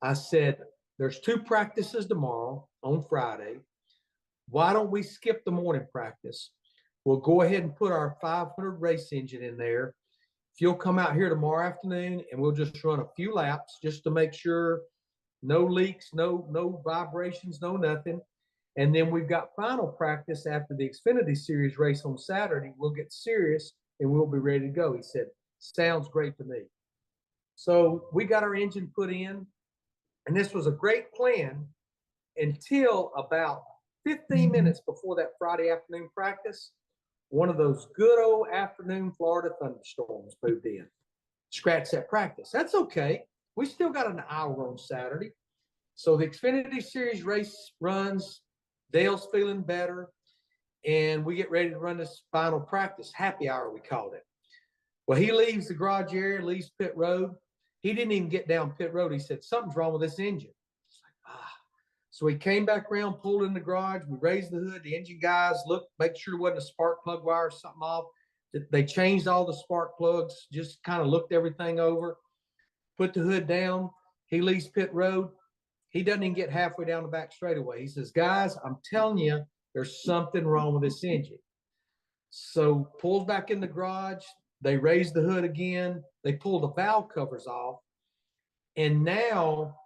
I said, "There's 2 practices tomorrow on Friday. Why don't we skip the morning practice? We'll go ahead and put our 500 race engine in there. If you'll come out here tomorrow afternoon and we'll just run a few laps just to make sure no leaks, no vibrations, no nothing. And then we've got final practice after the Xfinity Series race on Saturday. We'll get serious and we'll be ready to go." He said, "Sounds great to me." So we got our engine put in, and this was a great plan until about 15 minutes before that Friday afternoon practice. One of those good old afternoon Florida thunderstorms moved in. Scratch that practice. That's okay. We still got an hour on Saturday. So the Xfinity Series race runs. Dale's feeling better. And we get ready to run this final practice. Happy hour, we called it. Well, he leaves the garage area, leaves pit road. He didn't even get down pit road. He said, "Something's wrong with this engine." It's like, ah. So we came back around, pulled in the garage. We raised the hood. The engine guys looked, make sure there wasn't a spark plug wire or something off. They changed all the spark plugs, just kind of looked everything over, put the hood down. He leaves pit road. He doesn't even get halfway down the back straightaway. He says, "Guys, I'm telling you, there's something wrong with this engine." So pulls back in the garage. They raise the hood again. They pull the valve covers off. And now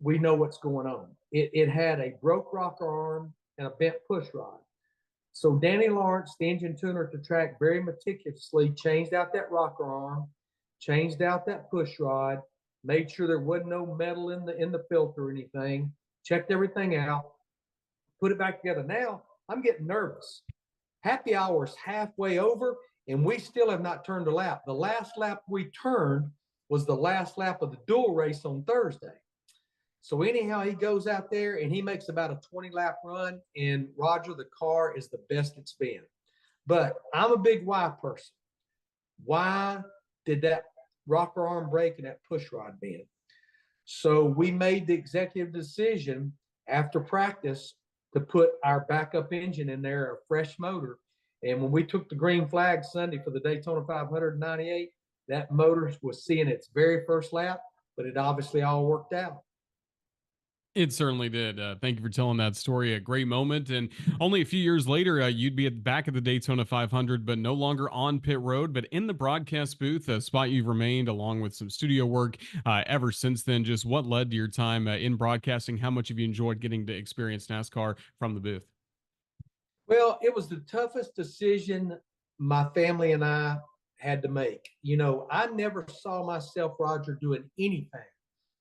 we know what's going on. It had a broke rocker arm and a bent push rod. So Danny Lawrence, the engine tuner at the track, very meticulously changed out that rocker arm, changed out that push rod, made sure there wasn't no metal in the filter or anything, checked everything out, put it back together. Now I'm getting nervous. Happy hour is halfway over, and we still have not turned a lap. The last lap we turned was the last lap of the dual race on Thursday. So anyhow, he goes out there and he makes about a 20-lap run, and Roger, the car is the best it's been. But I'm a big why person. Why did that rocker arm break and that push rod bend? So we made the executive decision after practice to put our backup engine in there, a fresh motor. And when we took the green flag Sunday for the Daytona 598, that motor was seeing its very first lap, but it obviously all worked out. It certainly did. Thank you for telling that story. A great moment. And only a few years later, you'd be back at the Daytona 500, but no longer on pit road, but in the broadcast booth, a spot you've remained along with some studio work ever since then. Just what led to your time in broadcasting? How much have you enjoyed getting to experience NASCAR from the booth? Well, it was the toughest decision my family and I had to make. You know, I never saw myself, Roger, doing anything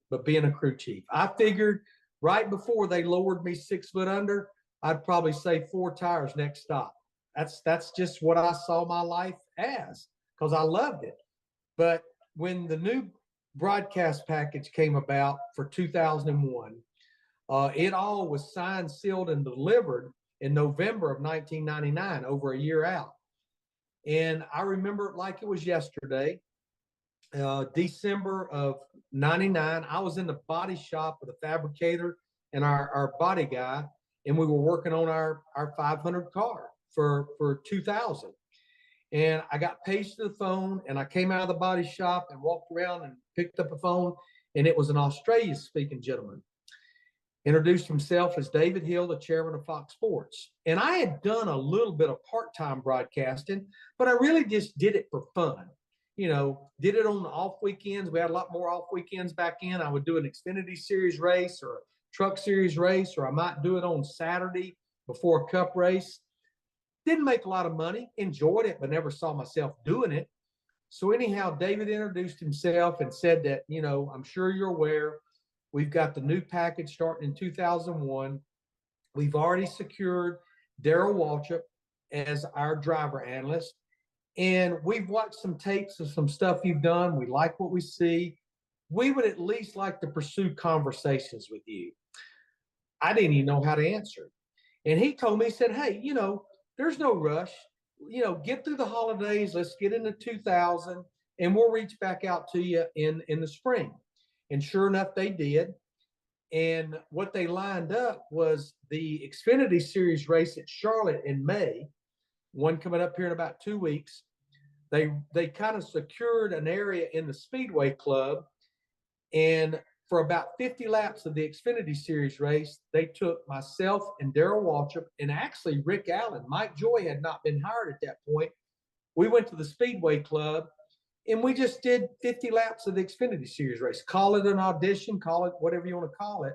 but being a crew chief. I figured right before they lowered me 6 foot under, I'd probably say 4 tires next stop. That's just what I saw my life as, because I loved it. But when the new broadcast package came about for 2001, it all was signed, sealed, and delivered in November of 1999, over a year out. And I remember it like it was yesterday. December of 99, I was in the body shop with a fabricator and our body guy, and we were working on our 500 car for 2000. And I got paged to the phone, and I came out of the body shop and walked around and picked up a phone, and it was an Australian speaking gentleman. Introduced himself as David Hill, the chairman of Fox Sports. And I had done a little bit of part-time broadcasting, but I really just did it for fun. You know, did it on the off weekends. We had a lot more off weekends back in. I would do an Xfinity Series race or a Truck Series race, or I might do it on Saturday before a Cup race. Didn't make a lot of money, enjoyed it, but never saw myself doing it. So anyhow, David introduced himself and said that, you know, I'm sure you're aware, we've got the new package starting in 2001. We've already secured Daryl Waltrip as our driver analyst. And we've watched some tapes of some stuff you've done. We like what we see. We would at least like to pursue conversations with you. I didn't even know how to answer. And he told me, he said, hey, there's no rush. Get through the holidays. Let's get into 2000 and we'll reach back out to you in the spring. And sure enough, they did. And what they lined up was the Xfinity Series race at Charlotte in May, one coming up here in about 2 weeks. They kind of secured an area in the Speedway Club. And for about 50 laps of the Xfinity Series race, they took myself and Daryl Waltrip and actually Rick Allen. Mike Joy had not been hired at that point. We went to the Speedway Club and we just did 50 laps of the Xfinity Series race. Call it an audition, call it whatever you want to call it.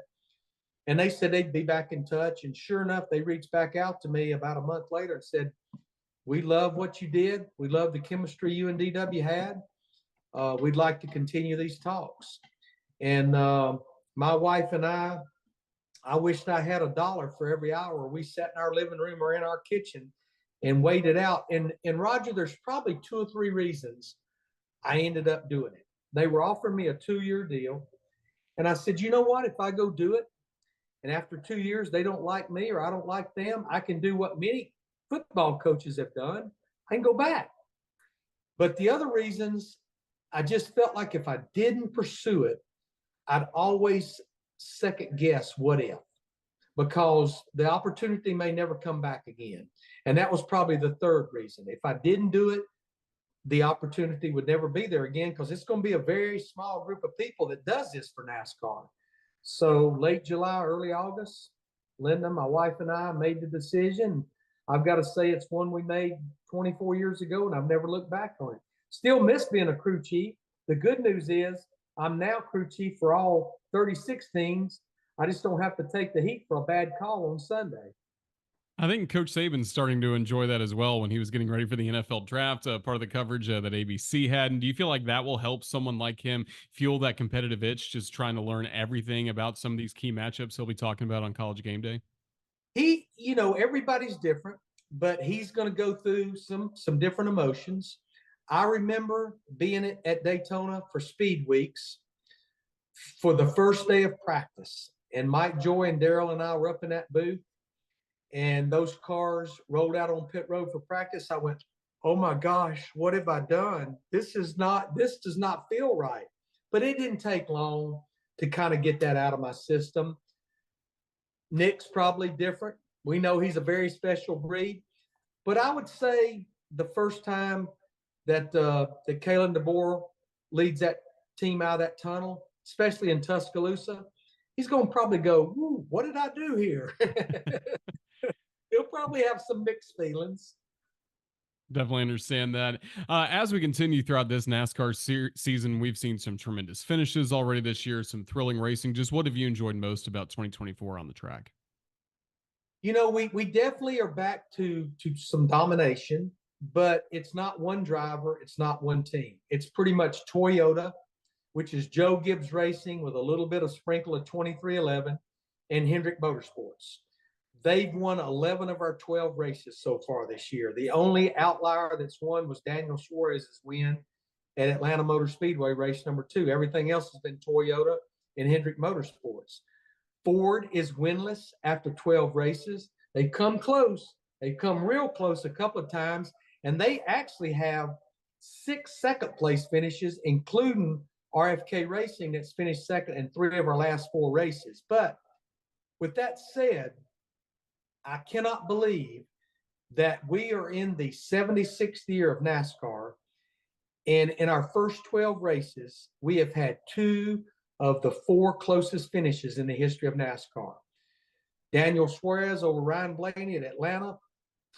And they said they'd be back in touch. And sure enough, they reached back out to me about a month later and said, we love what you did. We love the chemistry you and DW had. We'd like to continue these talks. And my wife and I wished I had $1 for every hour we sat in our living room or in our kitchen and waited out. And Roger, there's probably 2 or 3 reasons I ended up doing it. They were offering me a 2-year deal. And I said, you know what, if I go do it, and after 2 years, they don't like me or I don't like them, I can do what many football coaches have done. I can go back. But the other reasons, I just felt like if I didn't pursue it, I'd always second guess what if, because the opportunity may never come back again. And that was probably the third reason. If I didn't do it, the opportunity would never be there again, because it's going to be a very small group of people that does this for NASCAR. So late July, early August, Linda, my wife, and I made the decision. I've got to say it's one we made 24 years ago, and I've never looked back on it. Still miss being a crew chief. The good news is I'm now crew chief for all 36 teams. I just don't have to take the heat for a bad call on Sunday. I think Coach Saban's starting to enjoy that as well when he was getting ready for the NFL draft, part of the coverage that ABC had. And do you feel like that will help someone like him fuel that competitive itch, just trying to learn everything about some of these key matchups he'll be talking about on College Game Day? Everybody's different, but he's going to go through some different emotions. I remember being at Daytona for Speed Weeks for the first day of practice, and Mike Joy and Daryl and I were up in that booth, and those cars rolled out on pit road for practice. I went, oh my gosh, what have I done? This does not feel right. But it didn't take long to kind of get that out of my system. Nick's probably different. We know he's a very special breed, but I would say the first time that Kalen DeBoer leads that team out of that tunnel, especially in Tuscaloosa, he's going to probably go, what did I do here? He'll probably have some mixed feelings. Definitely understand that. As we continue throughout this NASCAR season, we've seen some tremendous finishes already this year, some thrilling racing. Just what have you enjoyed most about 2024 on the track? We definitely are back to some domination, but it's not one driver. It's not one team. It's pretty much Toyota, which is Joe Gibbs Racing with a little bit of sprinkle of 2311, and Hendrick Motorsports. They've won 11 of our 12 races so far this year. The only outlier that's won was Daniel Suarez's win at Atlanta Motor Speedway, race number 2. Everything else has been Toyota and Hendrick Motorsports. Ford is winless after 12 races. They've come close. They've come real close a couple of times, and they actually have 6 second-place finishes, including RFK Racing that's finished second in 3 of our last 4 races. But with that said, I cannot believe that we are in the 76th year of NASCAR, and in our first 12 races, we have had 2 of the 4 closest finishes in the history of NASCAR. Daniel Suarez over Ryan Blaney at Atlanta,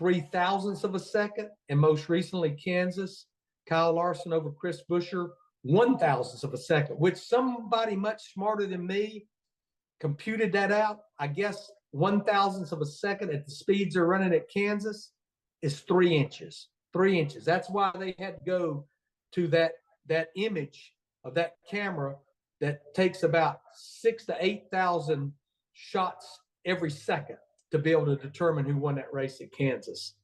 0.003 of a second, and most recently Kansas, Kyle Larson over Chris Buescher, 0.001 of a second, which somebody much smarter than me computed that out. I guess 0.001 of a second at the speeds they're running at Kansas is 3 inches. 3 inches. That's why they had to go to that image of that camera that takes about 6,000 to 8,000 shots every second. to be able to determine who won that race at Kansas.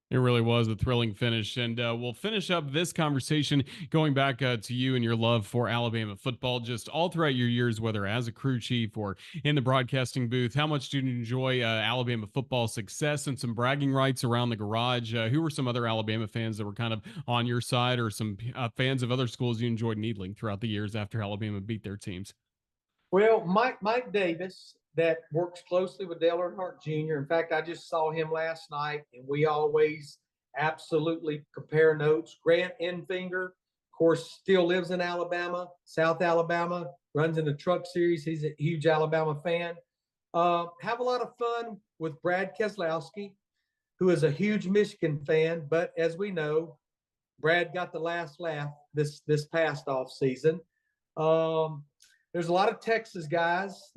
It really was a thrilling finish. And we'll finish up this conversation going back to you and your love for Alabama football, just all throughout your years, whether as a crew chief or in the broadcasting booth. How much did you enjoy Alabama football success and some bragging rights around the garage? Who were some other Alabama fans that were kind of on your side, or some fans of other schools you enjoyed needling throughout the years after Alabama beat their teams? Well, Mike Davis, that works closely with Dale Earnhardt Jr. In fact, I just saw him last night, and we always absolutely compare notes. Grant Enfinger, of course, still lives in Alabama, South Alabama, runs in the truck series. He's a huge Alabama fan. Have a lot of fun with Brad Keselowski, who is a huge Michigan fan, but as we know, Brad got the last laugh this past off season. There's a lot of Texas guys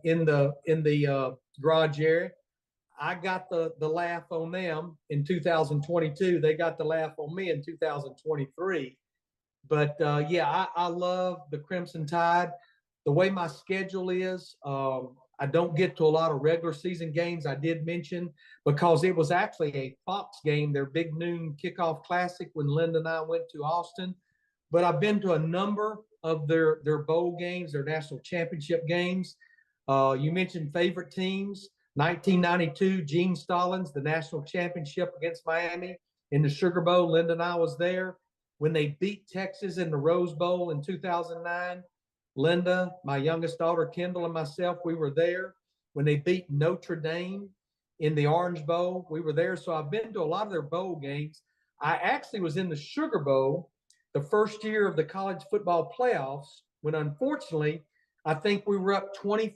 in the garage area. I got the laugh on them in 2022. They got the laugh on me in 2023. But yeah, I love the Crimson Tide. The way my schedule is, I don't get to a lot of regular season games. I did mention, because it was actually a Fox game, their big noon kickoff classic, when Linda and I went to Austin. But I've been to a number of their bowl games, their national championship games. You mentioned favorite teams. 1992, Gene Stallings, the national championship against Miami in the Sugar Bowl. Linda and I was there. When they beat Texas in the Rose Bowl in 2009, Linda, my youngest daughter, Kendall, and myself, we were there. When they beat Notre Dame in the Orange Bowl, we were there. So I've been to a lot of their bowl games. I actually was in the Sugar Bowl the first year of the college football playoffs, when unfortunately, I think we were up 24-0,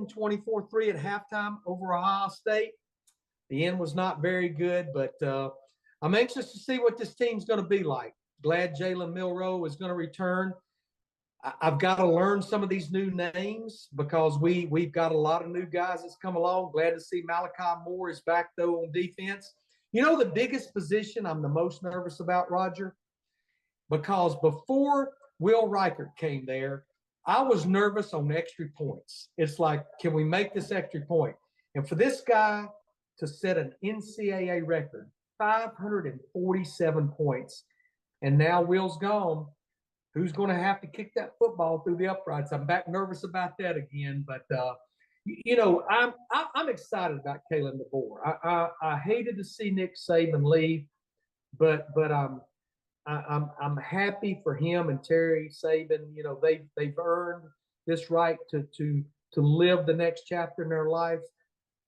24-3 at halftime over Ohio State. The end was not very good, but I'm anxious to see what this team's going to be like. Glad Jalen Milroe is going to return. I've got to learn some of these new names, because we've got a lot of new guys that's come along. Glad to see Malachi Moore is back, though, on defense. You know, the biggest position I'm the most nervous about, Roger, because before Will Reichert came there, I was nervous on extra points. It's like, can we make this extra point? And for this guy to set an NCAA record, 547 points, and now Will's gone, who's going to have to kick that football through the uprights? I'm back nervous about that again. But, you know, I'm excited about Kalen DeBoer. I hated to see Nick Saban leave, but I'm happy for him and Terry Saban. You know, they've earned this right to live the next chapter in their lives.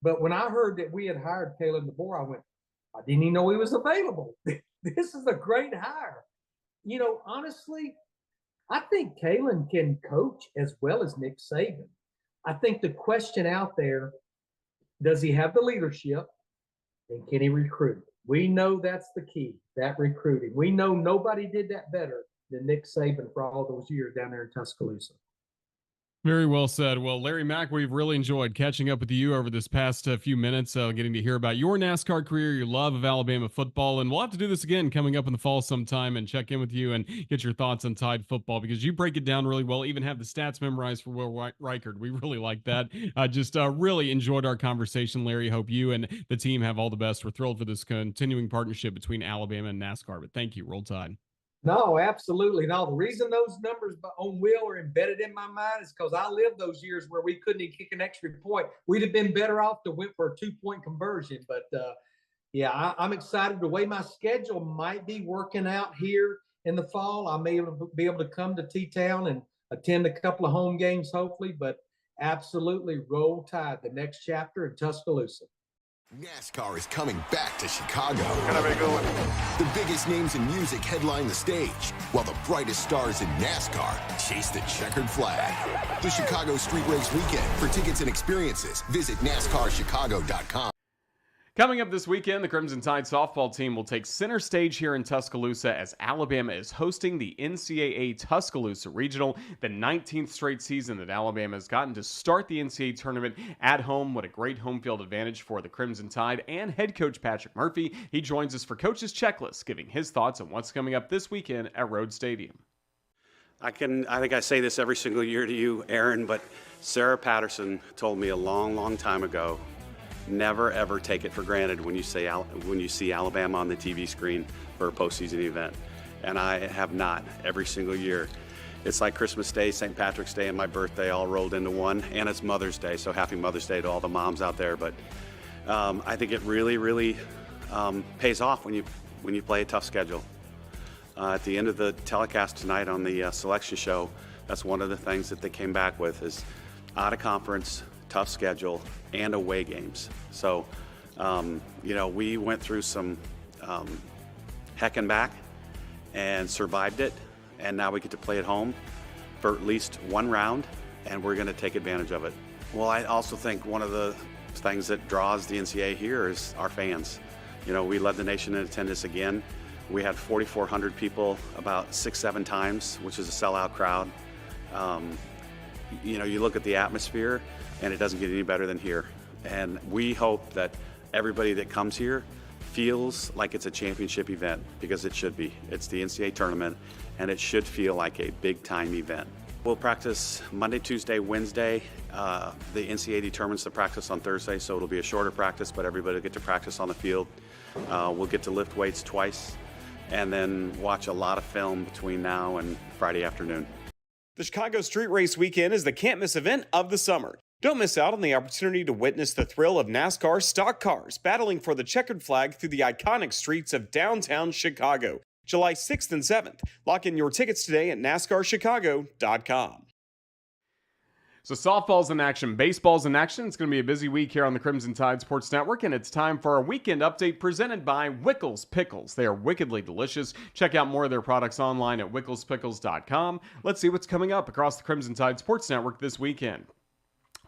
But when I heard that we had hired Kalen DeBoer, I went, I didn't even know he was available. This is a great hire. You know, honestly, I think Kalen can coach as well as Nick Saban. I think the question out there, does he have the leadership, and can he recruit? We know that's the key, that recruiting. We know nobody did that better than Nick Saban for all those years down there in Tuscaloosa. Very well said. Well, Larry Mack, we've really enjoyed catching up with you over this past few minutes, getting to hear about your NASCAR career, your love of Alabama football, and we'll have to do this again coming up in the fall sometime and check in with you and get your thoughts on Tide football, because you break it down really well, even have the stats memorized for Will Reichert. We really like that. Just really enjoyed our conversation, Larry. Hope you and the team have all the best. We're thrilled for this continuing partnership between Alabama and NASCAR, but thank you. Roll Tide. No, absolutely. No, the reason those numbers on Will are embedded in my mind is because I lived those years where we couldn't even kick an extra point. We'd have been better off to win for a 2-point conversion. But yeah, I'm excited. The way my schedule might be working out here in the fall, I may be able to come to T-Town and attend a couple of home games, hopefully. But absolutely, Roll Tide, the next chapter in Tuscaloosa. NASCAR is coming back to Chicago. Gonna be a good one. The biggest names in music headline the stage, while the brightest stars in NASCAR chase the checkered flag. The Chicago Street Race Weekend. For tickets and experiences, visit NASCARchicago.com. Coming up this weekend, the Crimson Tide softball team will take center stage here in Tuscaloosa as Alabama is hosting the NCAA Tuscaloosa Regional, the 19th straight season that Alabama has gotten to start the NCAA tournament at home. What a great home field advantage for the Crimson Tide and head coach Patrick Murphy. He joins us for Coach's Checklist, giving his thoughts on what's coming up this weekend at Rhodes Stadium. I think I say this every single year to you, Aaron, but Sarah Patterson told me a long, long time ago, never ever take it for granted when you see Alabama on the TV screen for a postseason event. And I have not every single year. It's like Christmas Day, St. Patrick's Day, and my birthday all rolled into one, and it's Mother's Day, so happy Mother's Day to all the moms out there. But I think it really, really pays off when you play a tough schedule. At the end of the telecast tonight on the selection show, that's one of the things that they came back with is out of conference, tough schedule, and away games. So, we went through some heck and back and survived it, and now we get to play at home for at least one round, and we're going to take advantage of it. Well, I also think one of the things that draws the NCAA here is our fans. We led the nation in attendance again. We had 4,400 people about 6-7 times, which is a sellout crowd. You look at the atmosphere, and it doesn't get any better than here. And we hope that everybody that comes here feels like it's a championship event, because it should be. It's the NCAA tournament, and it should feel like a big-time event. We'll practice Monday, Tuesday, Wednesday. The NCAA determines the practice on Thursday, so it'll be a shorter practice, but everybody will get to practice on the field. We'll get to lift weights twice, and then watch a lot of film between now and Friday afternoon. The Chicago Street Race Weekend is the can't-miss event of the summer. Don't miss out on the opportunity to witness the thrill of NASCAR stock cars battling for the checkered flag through the iconic streets of downtown Chicago, July 6th and 7th. Lock in your tickets today at NASCARChicago.com. So softball's in action, baseball's in action. It's going to be a busy week here on the Crimson Tide Sports Network, and it's time for our weekend update presented by Wickles Pickles. They are wickedly delicious. Check out more of their products online at WicklesPickles.com. Let's see what's coming up across the Crimson Tide Sports Network this weekend.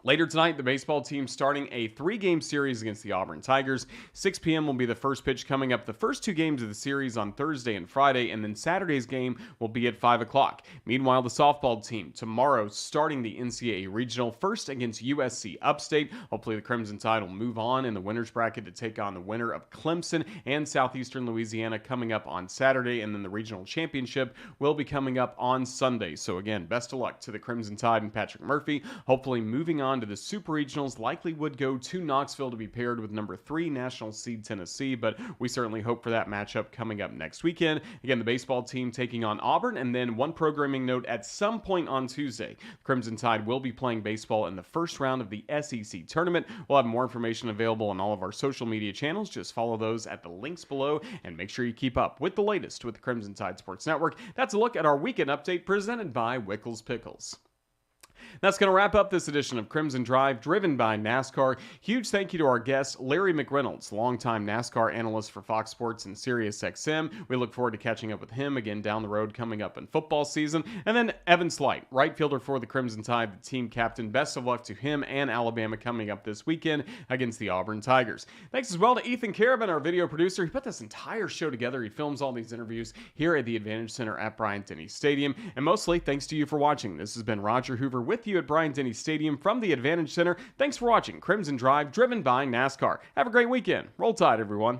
Later tonight, the baseball team starting a 3-game series against the Auburn Tigers. 6 p.m. will be the first pitch coming up. The first 2 games of the series on Thursday and Friday, and then Saturday's game will be at 5 o'clock. Meanwhile, the softball team tomorrow starting the NCAA Regional first against USC Upstate. Hopefully the Crimson Tide will move on in the winner's bracket to take on the winner of Clemson and Southeastern Louisiana coming up on Saturday, and then the regional championship will be coming up on Sunday. So again, best of luck to the Crimson Tide and Patrick Murphy. Hopefully moving on to the Super Regionals, likely would go to Knoxville to be paired with number 3 national seed Tennessee, but we certainly hope for that matchup coming up next weekend. Again, the baseball team taking on Auburn, and then one programming note: at some point on Tuesday, Crimson Tide will be playing baseball in the first round of the SEC tournament. We'll have more information available on all of our social media channels. Just follow those at the links below, and make sure you keep up with the latest with the Crimson Tide Sports Network. That's a look at our weekend update presented by Wickles Pickles. That's going to wrap up this edition of Crimson Drive, driven by NASCAR. Huge thank you to our guest, Larry McReynolds, longtime NASCAR analyst for Fox Sports and SiriusXM. We look forward to catching up with him again down the road coming up in football season. And then Evan Sleight, right fielder for the Crimson Tide, the team captain. Best of luck to him and Alabama coming up this weekend against the Auburn Tigers. Thanks as well to Ethan Caravan, our video producer. He put this entire show together. He films all these interviews here at the Advantage Center at Bryant-Denny Stadium. And mostly, thanks to you for watching. This has been Roger Hoover with you at Bryant-Denny Stadium from the Advantage Center. Thanks for watching Crimson Drive, driven by NASCAR. Have a great weekend. Roll Tide, everyone.